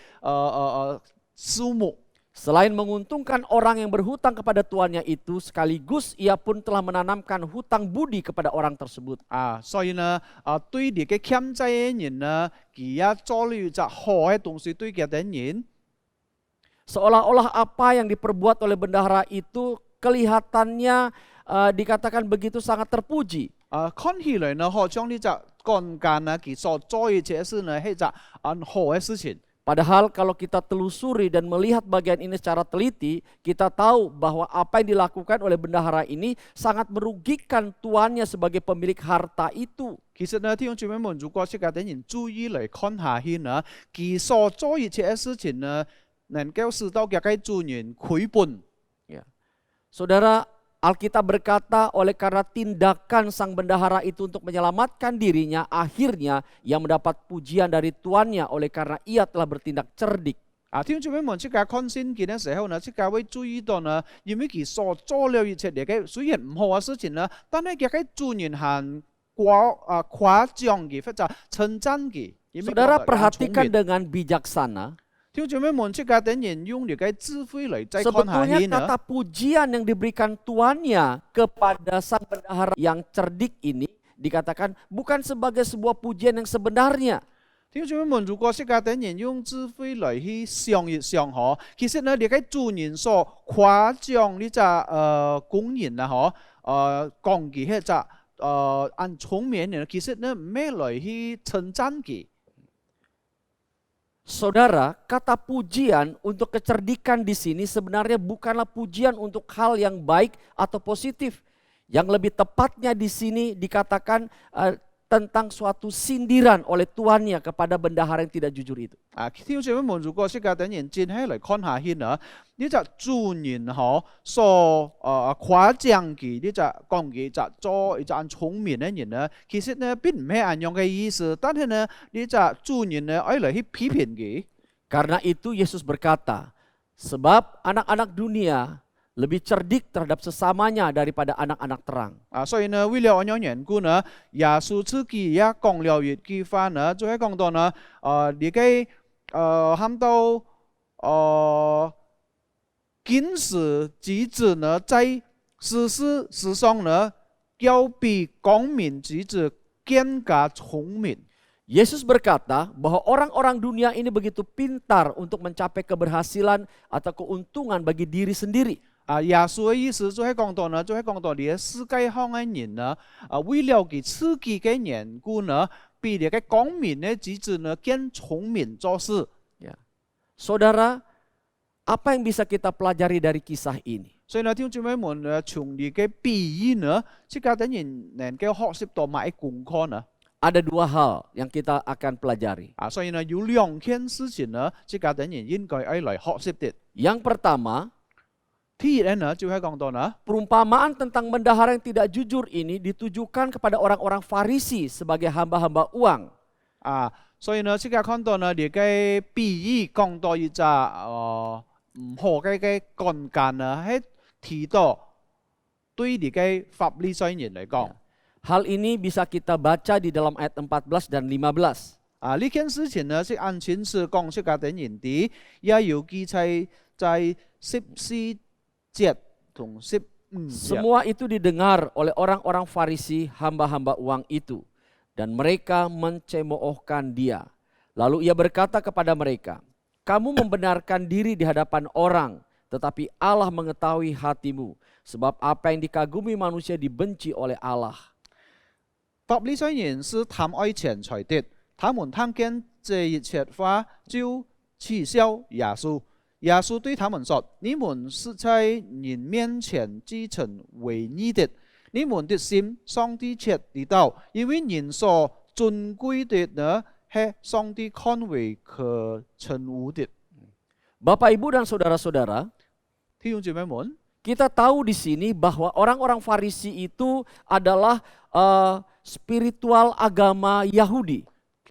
數目。 Selain menguntungkan orang yang berhutang kepada tuannya itu, sekaligus ia pun telah menanamkan hutang budi kepada orang tersebut. 所以呢，對呢個欠債嘅人呢，佢也做了一隻好嘅東西對佢哋人。 Seolah-olah apa yang diperbuat oleh bendahara itu kelihatannya dikatakan begitu sangat terpuji. 看起來呢，好像呢隻幹架呢，佢所做嘅這事呢，係一隻好嘅事情。 Padahal kalau kita telusuri dan melihat bagian ini secara teliti, kita tahu bahwa apa yang dilakukan oleh bendahara ini sangat merugikan tuannya sebagai pemilik harta itu. 其實呢，弟兄姊妹們，如果是個等人注意嚟看下去呢，佢所做一切事情呢，能夠使到嘅主人虧本。 Saudara, Alkitab berkata oleh karena tindakan sang bendahara itu untuk menyelamatkan dirinya, akhirnya ia mendapat pujian dari tuannya oleh karena ia telah bertindak cerdik. 弟兄姊妹們，即係看聖經嘅時候呢，即係會注意到呢，因為佢所做了一切嘅雖然唔好嘅事情呢，但係佢主人係誇獎嘅，或者稱讚嘅。 Saudara perhatikan dengan bijaksana. Sebetulnya kata pujian yang diberikan tuannya kepada sang bendahara yang cerdik ini dikatakan bukan sebagai sebuah pujian yang sebenarnya. 弟兄姊妹們，如果識得等人用智慧嚟去想一想嗬，其實呢，你嘅主人所誇獎呢隻工人啊嗬，講嘅係隻按聰明人，其實呢咩嚟去稱讚嘅。 Saudara, kata pujian untuk kecerdikan di sini sebenarnya bukanlah pujian untuk hal yang baik atau positif. Yang lebih tepatnya di sini dikatakan tentang suatu sindiran oleh tuannya kepada bendahara yang tidak jujur itu. 弟兄姊妹們，如果識得等人展開嚟看下先啊，呢隻主人嗬所誇獎嘅呢隻講嘅就做一隻聰明嘅人呢，其實呢並唔係按樣嘅意思，但係呢呢隻主人呢愛嚟去批評嘅。 Karena itu Yesus berkata, sebab anak-anak dunia lebih cerdik terhadap sesamanya daripada anak-anak terang. 所以呢，為了咁樣緣故呢，耶穌自己也講了一句話呢，就係講到呢，你嘅喊到經史之子呢，在事實上呢，要比光明之子更加聰明。Yesus berkata bahwa orang-orang dunia ini begitu pintar untuk mencapai keberhasilan atau keuntungan bagi diri sendiri. 耶穌嘅意思就係講到呢，就係講到你嘅世界上嘅人呢，為了佢自己嘅緣故呢，比你嘅光明呢，自己呢更聰明做事。 Saudara, apa yang bisa kita pelajari dari kisah ini? 所以呢，弟兄姊妹們從你嘅比喻呢，即係等人能夠學習到乜嘢功課呢？ Ada dua hal yang kita akan pelajari. 所以呢，有兩件事情呢，即係等人應該嚟學習的。 Yang pertama, 第一呢，就係講到呢， perumpamaan tentang bendahara yang tidak jujur ini ditujukan kepada orang-orang Farisi sebagai hamba-hamba uang. 所以呢，即係看到呢，你嘅比喻講到一隻唔好嘅幹幹呢，係提到對你嘅法利賽人嚟講。 Hal ini bisa kita baca di dalam ayat 14 dan 15. 呢件事情呢，是按前是講出嘅等人啲，也有記載在14節同15節。 Semua itu didengar oleh orang-orang Farisi, hamba-hamba uang itu. Dan mereka mencemoohkan dia. Lalu ia berkata kepada mereka, kamu membenarkan diri di hadapan orang, tetapi Allah mengetahui hatimu. Sebab apa yang dikagumi manusia dibenci oleh Allah. 法利賽人是貪愛錢財的，他們聽見這一切話就恥笑耶穌。耶穌對他們說：你們是在人面前自稱為義的，你們的心上帝卻知道，因為人所尊貴的呢，係上帝看為可稱惡的。 Bapak, Ibu, dan saudara-saudara, 弟兄姊妹們， kita tahu di sini bahwa orang-orang Farisi itu adalah spiritual agama Yahudi.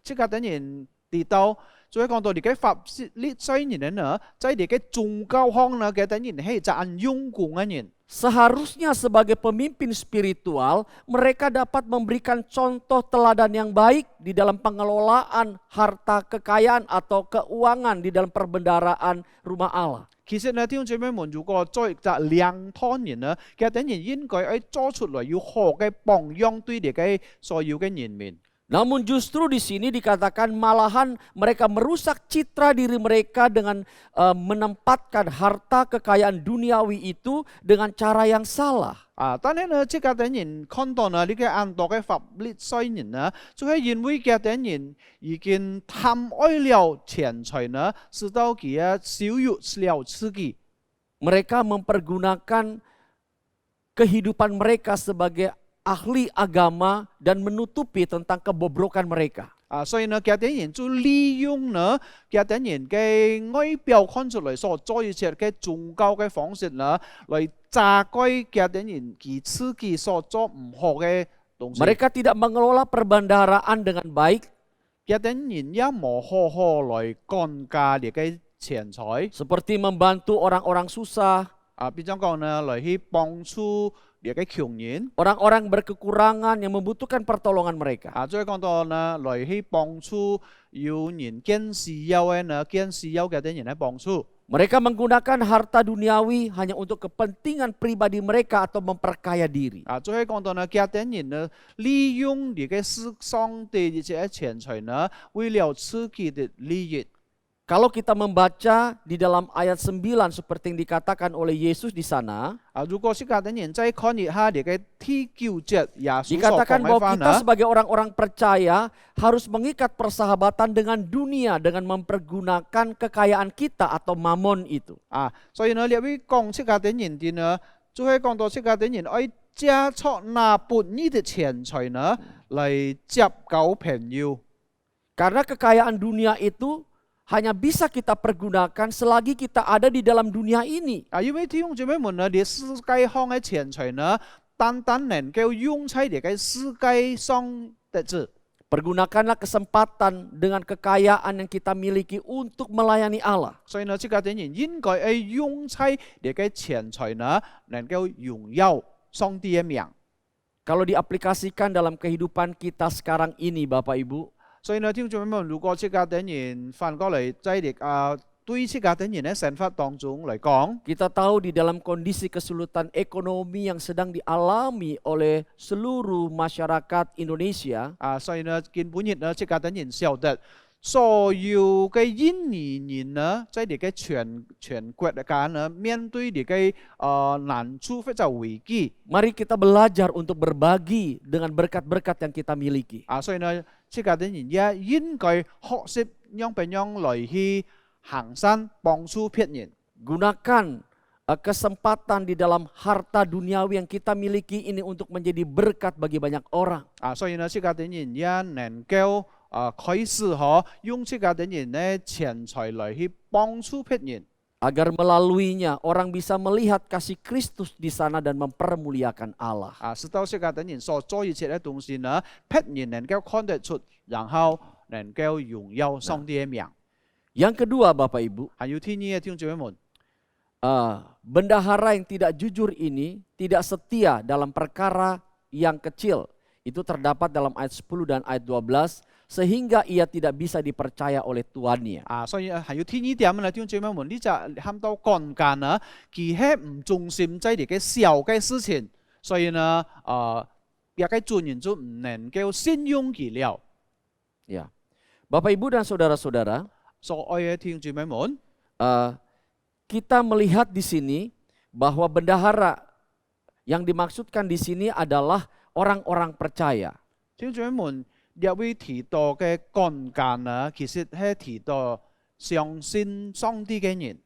即係等人知道，就係講到你嘅法利賽人呢，在你嘅宗教上呢，嘅等人係賺用功嘅人。 Seharusnya sebagai pemimpin spiritual, mereka dapat memberikan contoh teladan yang baik di dalam pengelolaan harta kekayaan atau keuangan di dalam perbendaharaan rumah Allah. 其實呢，弟兄姊妹們，如果作一隻良湯人呢，嘅等人應該喺做出來要好嘅榜樣對你嘅所有嘅人民。 Namun justru di sini dikatakan malahan mereka merusak citra diri mereka dengan menempatkan harta kekayaan duniawi itu dengan cara yang salah. 但係呢，即係等人看到呢，呢個印度嘅法利賽人呢，就係因為嘅等人已經貪愛了錢財呢，使到佢少欲了自己。 Mereka mempergunakan kehidupan mereka sebagai ahli agama dan menutupi tentang kebobrokan mereka. 所以呢，嘅等人就利用呢，嘅等人嘅外表看出嚟所做一切嘅宗教嘅方式呢，嚟詐改嘅等人佢自己所做唔好嘅東西。 Mereka tidak mengelola perbendaharaan dengan baik, 嘅等人也冇好好嚟幹家你嘅錢財。 seperti membantu orang-orang susah, 邊種講呢，嚟去幫助你嘅窮人。 orang-orang berkekurangan yang membutuhkan pertolongan mereka. 再講到呢，嚟去幫助有人見需要嘅呢，見需要嘅等人嚟幫助。 Mereka menggunakan harta duniawi hanya untuk kepentingan pribadi mereka atau memperkaya diri. 最後講到呢，嘅等人呢，利用你嘅世上的一些錢財呢，為了自己的利益。 Kalau kita membaca di dalam ayat 9 seperti yang dikatakan oleh Yesus di sana, 如果是嘅等人再看一下你嘅第9節耶穌所 dikatakan 講嘅 bahwa 話 kita 呢， sebagai orang-orang percaya harus mengikat persahabatan dengan dunia dengan mempergunakan kekayaan kita atau mamon itu. 所以呢，呢位講出嘅等人啲呢，就係講到出嘅等人愛借出那本呢啲錢財呢，嚟接交朋友。 Karena kekayaan dunia itu hanya bisa kita pergunakan selagi kita ada di dalam dunia ini. 因為弟兄姊妹們呢，你世界上嘅錢財呢，單單能夠用喺你嘅世界上得知。 Pergunakanlah kesempatan dengan kekayaan yang kita miliki untuk melayani Allah. 所以呢，這個等人應該係用喺你嘅錢財呢，能夠榮耀上帝嘅名。 Kalau diaplikasikan dalam kehidupan kita sekarang ini, Bapak Ibu, 所以呢，弟兄姊妹們，如果這個等人反過嚟在你對這家等人嘅生活當中嚟講， kita tahu di dalam kondisi kesulitan ekonomi yang sedang dialami oleh seluruh masyarakat Indonesia, 所以呢，根本呢，這家等人曉得所有嘅印尼人呢，在你嘅全國嚟講呢，面對你嘅難處或者危機， mari kita belajar untuk berbagi dengan berkat-berkat yang kita miliki. 所以呢，這家等人也應該學習樣點樣來去行善幫助別人。 Gunakan kesempatan di dalam harta duniawi yang kita miliki ini untuk menjadi berkat bagi banyak orang. 所以呢，這家等人也能夠開始用這家等人嘅錢財來去幫助別人。 Agar melaluinya orang bisa melihat kasih Kristus di sana dan mempermuliakan Allah. 直到這家等人所做一切嘅東西呢，別人能夠看得出，然後能夠榮耀上帝嘅名。 Yang kedua, Bapak Ibu, 還有天意嘅弟兄姊妹們， bendahara yang tidak jujur ini tidak setia dalam perkara yang kecil. Itu terdapat dalam ayat 10 dan ayat 12, sehingga ia tidak bisa dipercaya oleh tuannya. 所以還有天意點呢，弟兄姊妹們，呢就喊到幹幹呢，佢係唔重視在啲嘅小嘅事情，所以呢，也嘅專人就唔能夠信用佢了。 Ya, Bapak Ibu dan saudara-saudara, 所愛嘅弟兄姊妹們， kita melihat di sini bahwa bendahara yang dimaksudkan di sini adalah orang-orang percaya. 弟兄姊妹們，呢位提到嘅幹幹呢，其實係提到相信上帝嘅人。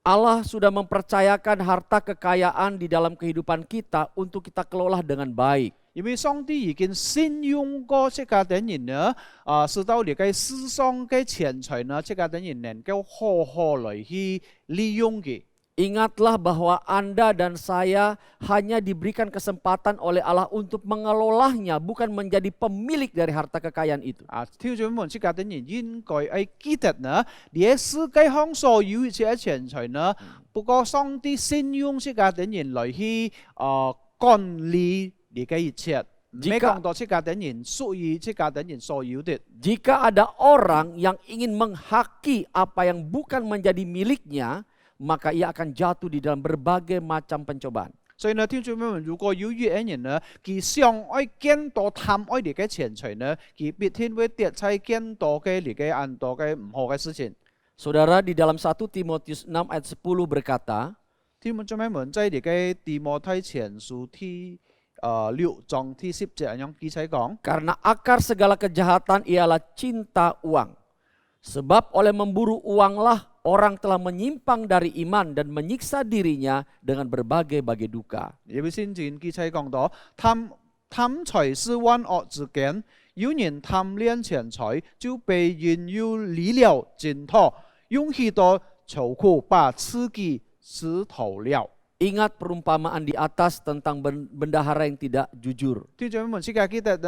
Allah sudah mempercayakan harta kekayaan di dalam kehidupan kita untuk kita kelola dengan baik. 因為上帝已經信用過這家等人呢，使到你嘅世上嘅錢財呢，這家等人能夠好好來去利用嘅。 Ingatlah bahwa Anda dan saya hanya diberikan kesempatan oleh Allah untuk mengelolanya, bukan menjadi pemilik dari harta kekayaan itu. 弟兄姊妹們，這家等人應該係記得呢，你喺世界上所有一切錢財呢，不過上帝信用這家等人來去管理你嘅一切。 沒講到這家等人屬於這家等人所有的。 Jika ada orang yang ingin menghaki apa yang bukan menjadi miliknya, maka ia akan jatuh di dalam berbagai macam pencobaan. 所以呢，弟兄姊妹們，如果有一個人呢，佢想愛見到貪愛你嘅錢財呢，佢必定會跌在見到嘅你嘅很多嘅唔好嘅事情。 Saudara, di dalam 1 Timotius 6 ayat 10 berkata, 弟兄姊妹們，在你嘅提摩太前書第6章第10節yang記載講， karena akar segala kejahatan ialah cinta uang. Sebab oleh memburu uanglah orang telah menyimpang dari iman dan menyiksa dirinya dengan berbagai-bagai duka. 因為先前記載講到，貪財是萬惡之根，有人貪戀錢財，就被人又離了淨土，用許多愁苦把自己刺透了。 Ingat perumpamaan di atas tentang bendahara yang tidak jujur. 弟兄姊妹們，即係記得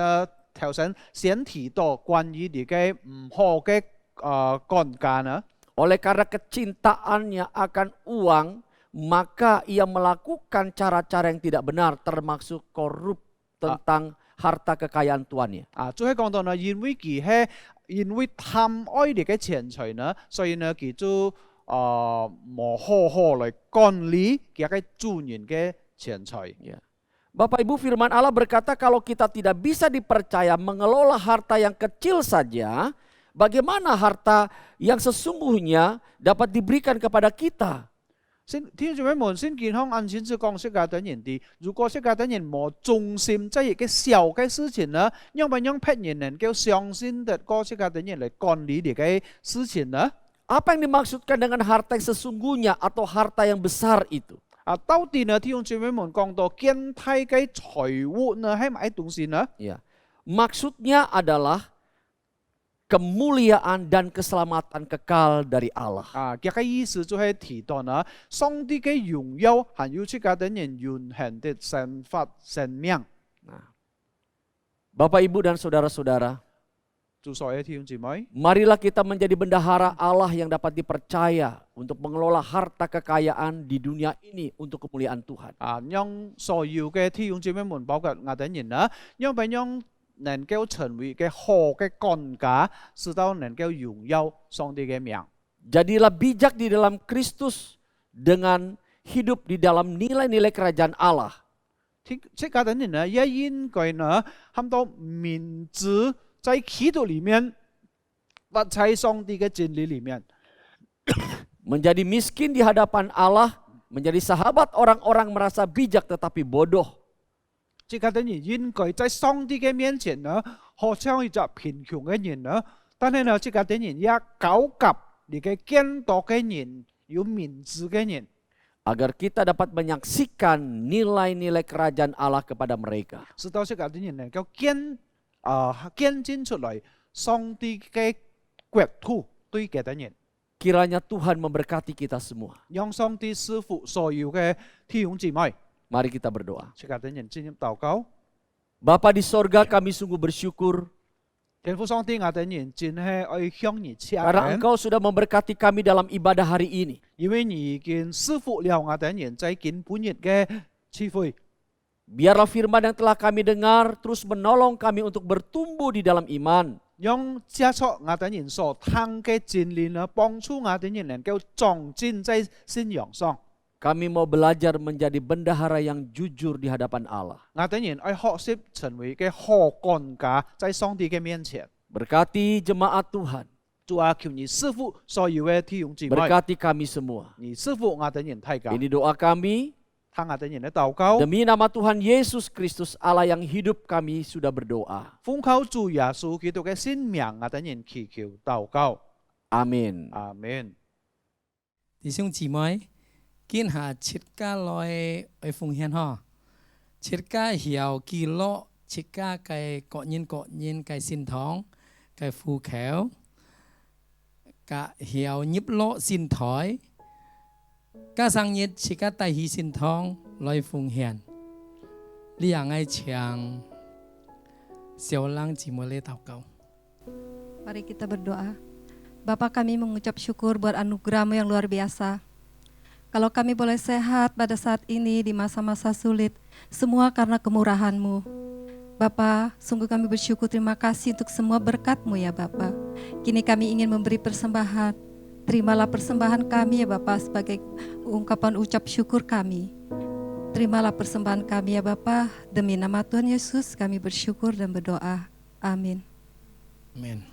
頭先提到關於你嘅唔好嘅幹架呢？ Oleh karena kecintaannya akan uang, maka ia melakukan cara-cara yang tidak benar, termasuk korup tentang harta kekayaan tuannya. 最後講到呢，因為佢係因為貪愛你嘅錢財呢，所以呢佢就冇好好嚟管理佢嘅主人嘅錢財。 Ya. Bapak Ibu, firman Allah berkata kalau kita tidak bisa dipercaya mengelola harta yang kecil saja, bagaimana harta yang sesungguhnya dapat diberikan kepada kita? 弟兄姊妹們，先健康安全是講釋迦等人啲，如果釋迦等人冇重視即係嘅小嘅事情呢，因為讓別人能夠相信得過釋迦等人嚟管理你嘅事情呢？ Apa yang dimaksudkan dengan harta yang sesungguhnya atau harta yang besar itu? 到底呢，弟兄姊妹們講到見太嘅財物呢，係咪東西呢？ Ya. Maksudnya adalah kemuliaan dan keselamatan kekal dari Allah. 佢嘅意思就係提到呢，上帝嘅榮耀，還有釋迦等人永恆的生活生命。 Bapak Ibu dan saudara-saudara, 祝所有弟兄姊妹， marilah kita menjadi bendahara Allah yang dapat dipercaya untuk mengelola harta kekayaan di dunia ini untuk kemuliaan Tuhan. 讓所有嘅弟兄姊妹們，包括我等人呢，讓能夠成為嘅好嘅幹架，使到能夠榮耀上帝嘅名。Jadilah bijak di dalam Kristus dengan hidup di dalam nilai-nilai kerajaan Allah. 这个的人呢，也应该呢，含到明知在基督里面，不在上帝的真理里面， Menjadi miskin di hadapan Allah, menjadi sahabat orang-orang merasa bijak tetapi bodoh. 这个的人应该在上帝的面前呢，好像一只贫穷的人呢，但是呢，这个的人也高及你嘅见到嘅人，有明智嘅人。 Agar kita dapat menyaksikan nilai-nilai kerajaan Allah kepada mereka. 直到这个的人能够見證出來上帝嘅國土對嘅的人， Kiranya Tuhan memberkati kita semua. 讓上帝賜福所有嘅弟兄姊妹。 Mari kita berdoa. 這個的人進入禱告， Bapa di sorga, kami sungguh bersyukur 天父上帝我的人真係愛向你謝 karena 恩， Engkau sudah memberkati kami dalam ibadah hari ini. 因為你已經賜福了我的人在今半日嘅智慧。 Biarlah firman yang telah kami dengar terus menolong kami untuk bertumbuh di dalam iman. 讓接觸我的人所聽嘅真理呢，幫助我的人能夠長進在信仰上。 Kami mau belajar menjadi bendahara yang jujur di hadapan Allah. 我的人愛學習成為嘅好幹家，在上帝嘅面前。 Berkati jemaat Tuhan. 主啊，求你賜福所有嘅弟兄姊妹， Berkati kami semua. 你賜福我的人大家， Ini doa kami. 聽我的人嘅禱告， Demi nama Tuhan Yesus Kristus Allah yang hidup kami sudah berdoa. 奉靠主耶穌基督嘅聖名，我的人祈求禱告， Amin. 阿門。弟兄姊妹，見下切家來奉獻呵，切家曉記錄，切家嘅各人嘅善堂嘅富橋，嘅曉入落善台，加上日切家帶起善堂來奉獻，呢樣係唱小lang姊妹嚟禱告。 Mari kita berdoa. Bapa, kami mengucap syukur buat anugerah-Mu yang luar biasa. Kalau kami boleh sehat pada saat ini di masa-masa sulit, semua karena kemurahan-Mu. Bapa, sungguh kami bersyukur, terima kasih untuk semua berkat-Mu ya Bapa. Kini kami ingin memberi persembahan. Terimalah persembahan kami ya Bapa sebagai ungkapan ucap syukur kami. Terimalah persembahan kami ya Bapa. Demi nama Tuhan Yesus kami bersyukur dan berdoa. Amin. Amin.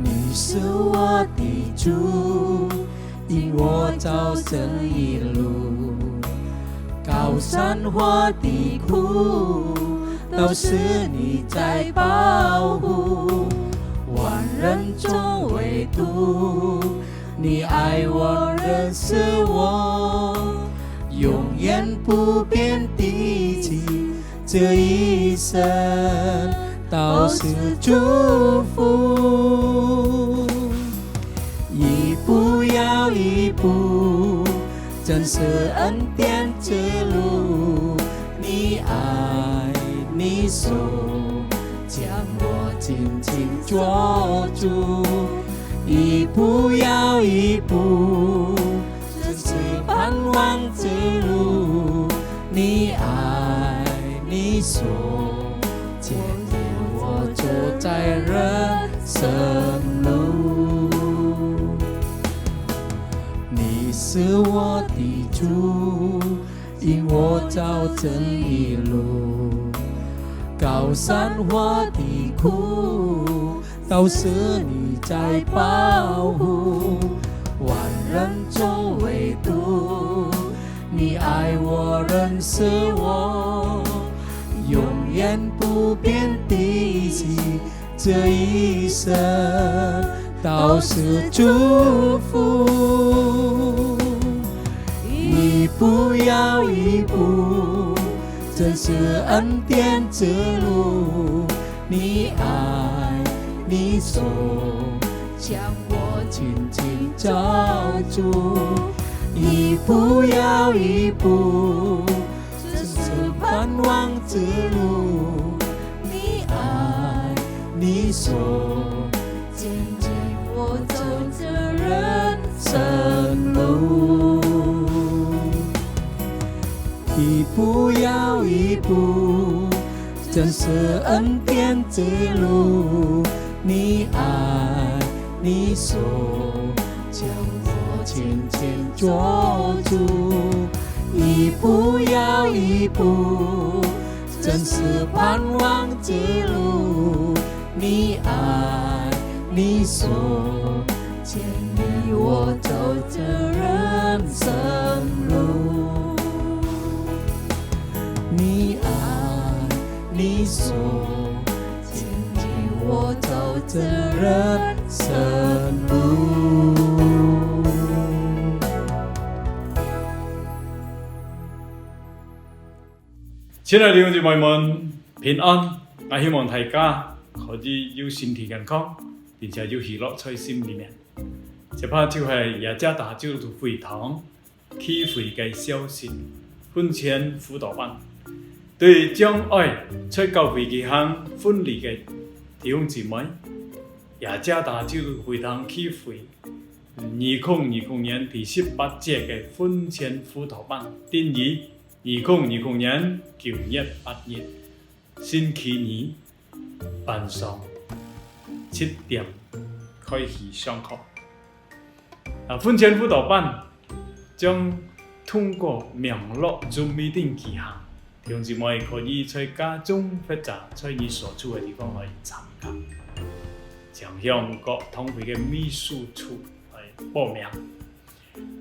你是我的主，引我走这一路，高山或低谷，都是你在保护。万人中唯独你爱我，认识我，永远不变的情，这一生都是祝福。一步又一步，真是恩典之路。你爱你手，将我紧紧捉住。一步又一步，这是盼望之路。你爱你手，牵引我走在人生路。你是我的主，引我走这一路，高山或低谷，都是你在保护。万人中唯独你爱我，认识我，永远不变的情，这一生都是祝福。一步又一步，真是恩典之路。你爱你手，将我紧紧抓住。一步又一步，这是盼望之路。你爱你手，牵引我走这人生路。路。一步又一步，真是恩典之路。你爱，你手将我紧紧捉住。一步又一步，真是盼望之路。你爱，你手牵你我走这人生路。你爱，你手牵你我走这人生路。親愛的弟兄姊妹們，平安！我希望大家可以有身體健康，並且有喜樂在心裏面。這把就係耶加達基督徒會堂啟會嘅消息，婚前輔導班。對將愛在教會舉行婚禮嘅弟兄姊妹，耶加達基督徒會堂啟會2020年第18屆嘅婚前輔導班定義。2020年9月8日星期二晚上7點開始上課。婚前輔導班將通過網絡 Zoom meeting 舉行，弟兄姊妹可以在家中或者在你所住嘅地方來參加，將向各堂會嘅秘書處來報名。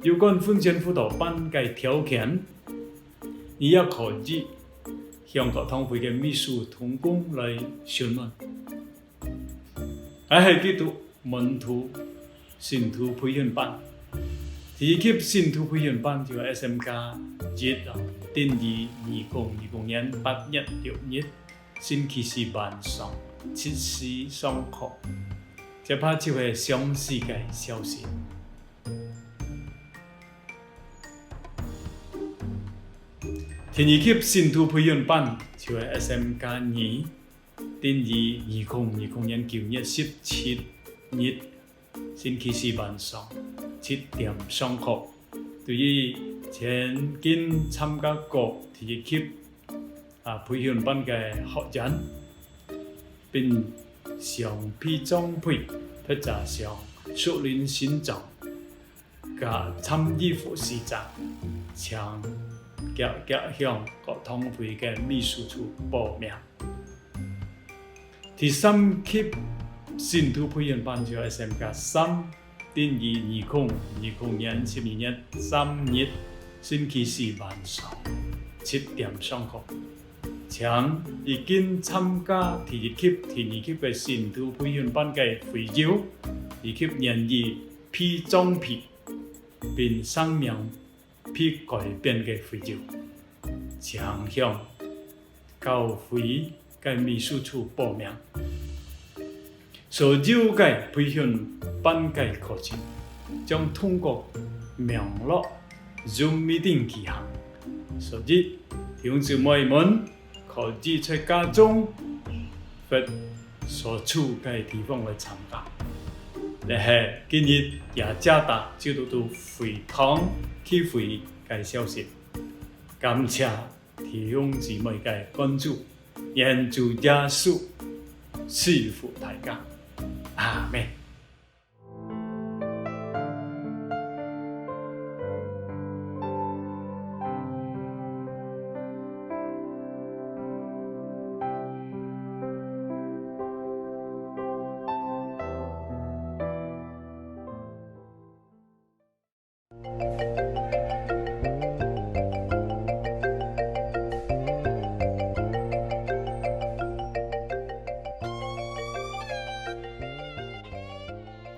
有關婚前輔導班嘅條件，你也可以向各堂會嘅秘書同工來詢問。我係基督門徒信徒培訓班，第一級信徒培訓班就係 SMK 定義2020年8月6日星期四晚上7時上課。這把就係詳細嘅消息。第二級信徒培訓班就係 SMK 定義2020年9月17日星期四晚上7點上課。對於曾經參加過第一級培訓班嘅學員，並想批裝配或者想屬靈成長嘅參與服事者，請向各堂會嘅秘書處報名。第三級信徒培訓班就係 SMK 3定義2020年12月3日星期四晚上7點上課。請已經參加第一級、第二級嘅信徒培訓班嘅會友，以及願意批裝配並聲明批改變嘅會友，請向教會嘅秘書處報名。所有嘅培訓班嘅課程將通過網絡 Zoom meeting 舉行，所以弟兄姊妹們可以在家中或所處嘅地方來參加。呢係今日耶加達基督徒會堂啟會嘅消息，感謝弟兄姊妹嘅關注，願主耶穌賜福大家，阿們。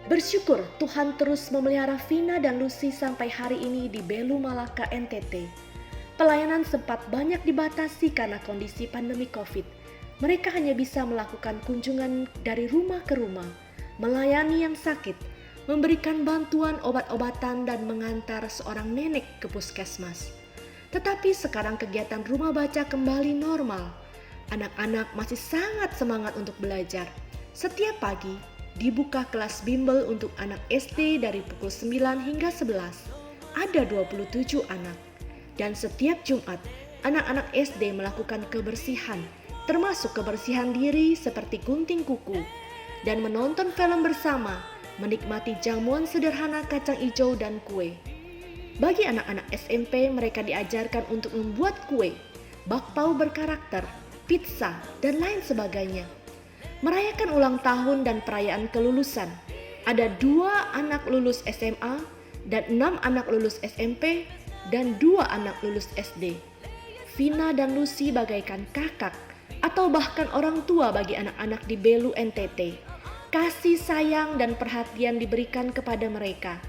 Bersyukur Tuhan terus memelihara Vina dan Lucy sampai hari ini di Belu Malaka, NTT. Pelayanan sempat banyak dibatasi karena kondisi pandemi COVID. Mereka hanya bisa melakukan kunjungan dari rumah ke rumah, melayani yang sakit, memberikan bantuan obat-obatan dan mengantar seorang nenek ke puskesmas. Tetapi sekarang kegiatan rumah baca kembali normal. Anak-anak masih sangat semangat untuk belajar. Setiap pagi dibuka kelas bimbel untuk anak SD dari pukul 9 hingga 11. ada 27 anak. Dan setiap Jumat, anak-anak SD melakukan kebersihan, termasuk kebersihan diri seperti gunting kuku, dan menonton film bersama, menikmati jamuan sederhana kacang hijau dan kue. Bagi anak-anak SMP, mereka diajarkan untuk membuat kue, bakpao berkarakter, pizza, dan lain sebagainya. Merayakan ulang tahun dan perayaan kelulusan. Ada 2 anak lulus SMA dan 6 anak lulus SMP dan 2 anak lulus SD. Vina dan Lucy bagaikan kakak atau bahkan orang tua bagi anak-anak di Belu NTT. Kasih sayang dan perhatian diberikan kepada mereka.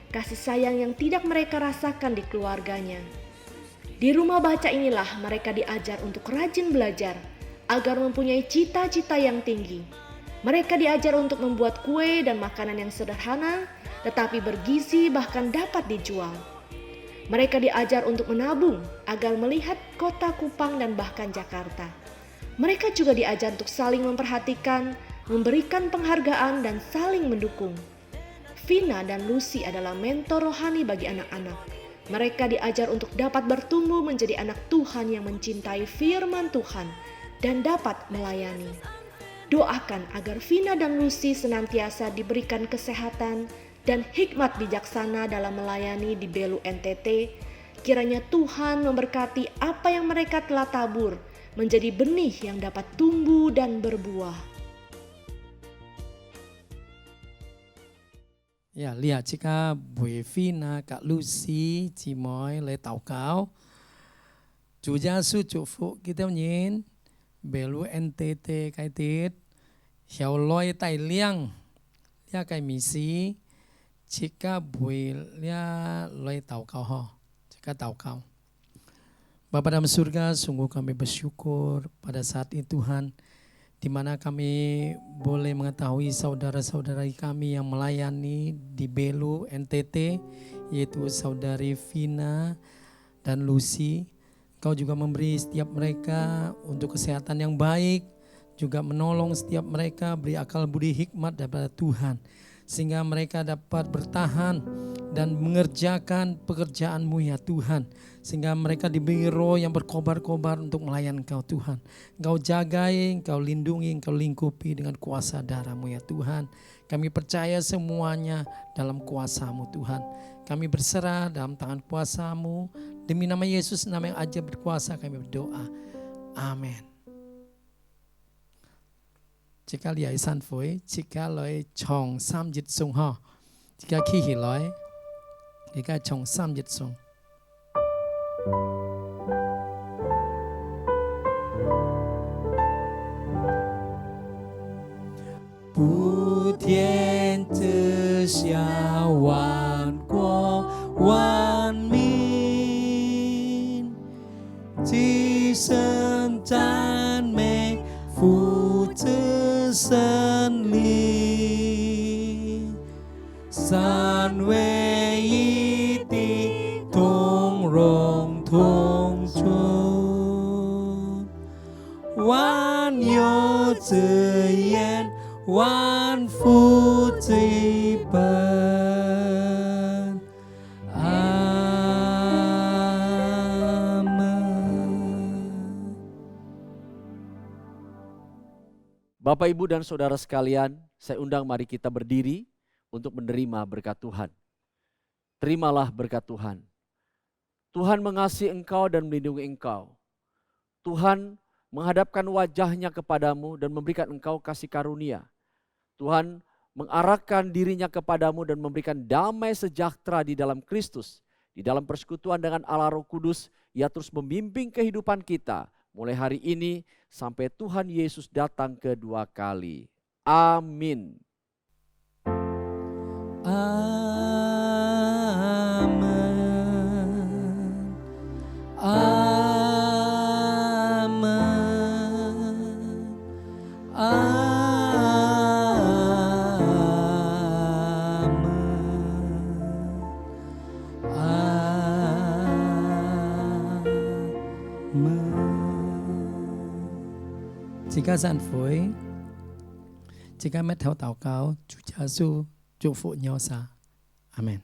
Kasih sayang yang tidak mereka rasakan di keluarganya. Di rumah baca inilah mereka diajar untuk rajin belajar, agar mempunyai cita-cita yang tinggi. Mereka diajar untuk membuat kue dan makanan yang sederhana, tetapi bergizi bahkan dapat dijual. Mereka diajar untuk menabung agar melihat kota Kupang dan bahkan Jakarta. Mereka juga diajar untuk saling memperhatikan, memberikan penghargaan dan saling mendukung. Vina dan Lucy adalah mentor rohani bagi anak-anak. Mereka diajar untuk dapat bertumbuh menjadi anak Tuhan yang mencintai firman Tuhan dan dapat melayani. Doakan agar Vina dan Lucy senantiasa diberikan kesehatan dan hikmat bijaksana dalam melayani di Belu NTT. Kiranya Tuhan memberkati apa yang mereka telah tabur menjadi benih yang dapat tumbuh dan berbuah. Ya, lihat jika Bu Vina, Kak Lucy, chị Moi lễ祷cáo. Chúa Giêsu chúc phúc kita nhìn Belu NTT cái tiết hiểu lối tài liang lia cái misi jika bui lia lối tau kau ho jika tau kau. Bapa dalam surga, sungguh kami bersyukur pada saat ini Tuhan, di mana kami boleh mengetahui saudara-saudari kami yang melayani di Belu NTT, yaitu saudari Vina dan Lucy. Kau juga memberi setiap mereka untuk kesehatan yang baik, juga menolong setiap mereka, beri akal budi hikmat daripada Tuhan, sehingga mereka dapat bertahan dan mengerjakan pekerjaan-Mu ya Tuhan, sehingga mereka diberi roh yang berkobar-kobar untuk melayani Engkau Tuhan. Engkau jagai, Engkau lindungi, Engkau lingkupi dengan kuasa darah-Mu ya Tuhan. Kami percaya semuanya dalam kuasa-Mu Tuhan. Kami berserah dalam tangan kuasa-Mu. Demi nama Yesus, nama yang ajaib berkuasa, kami berdoa. Amin. Jika lihat san phối, jika loi chong sam jit sung ho, jika khi loi, jika chong sam jit sung. 普天之下万国万民，齐声赞美父子圣灵，三位一体，同荣同存，万有之言。万福之本，阿门。 Bapak, Ibu, dan Saudara sekalian, saya undang mari kita berdiri untuk menerima berkat Tuhan. Terimalah berkat Tuhan. Tuhan mengasihi engkau dan melindungi engkau. Tuhan menghadapkan wajahnya kepadamu dan memberikan engkau kasih karunia. Tuhan mengarahkan dirinya kepadamu dan memberikan damai sejahtera di dalam Kristus. Di dalam persekutuan dengan Allah Roh Kudus, Ia terus membimbing kehidupan kita. Mulai hari ini sampai Tuhan Yesus datang kedua kali. Amin. Amin. Amin. Jika san phối, jika mét theo祷cáo, Chúa Giêsu chúc phúc nhau xa. Amen.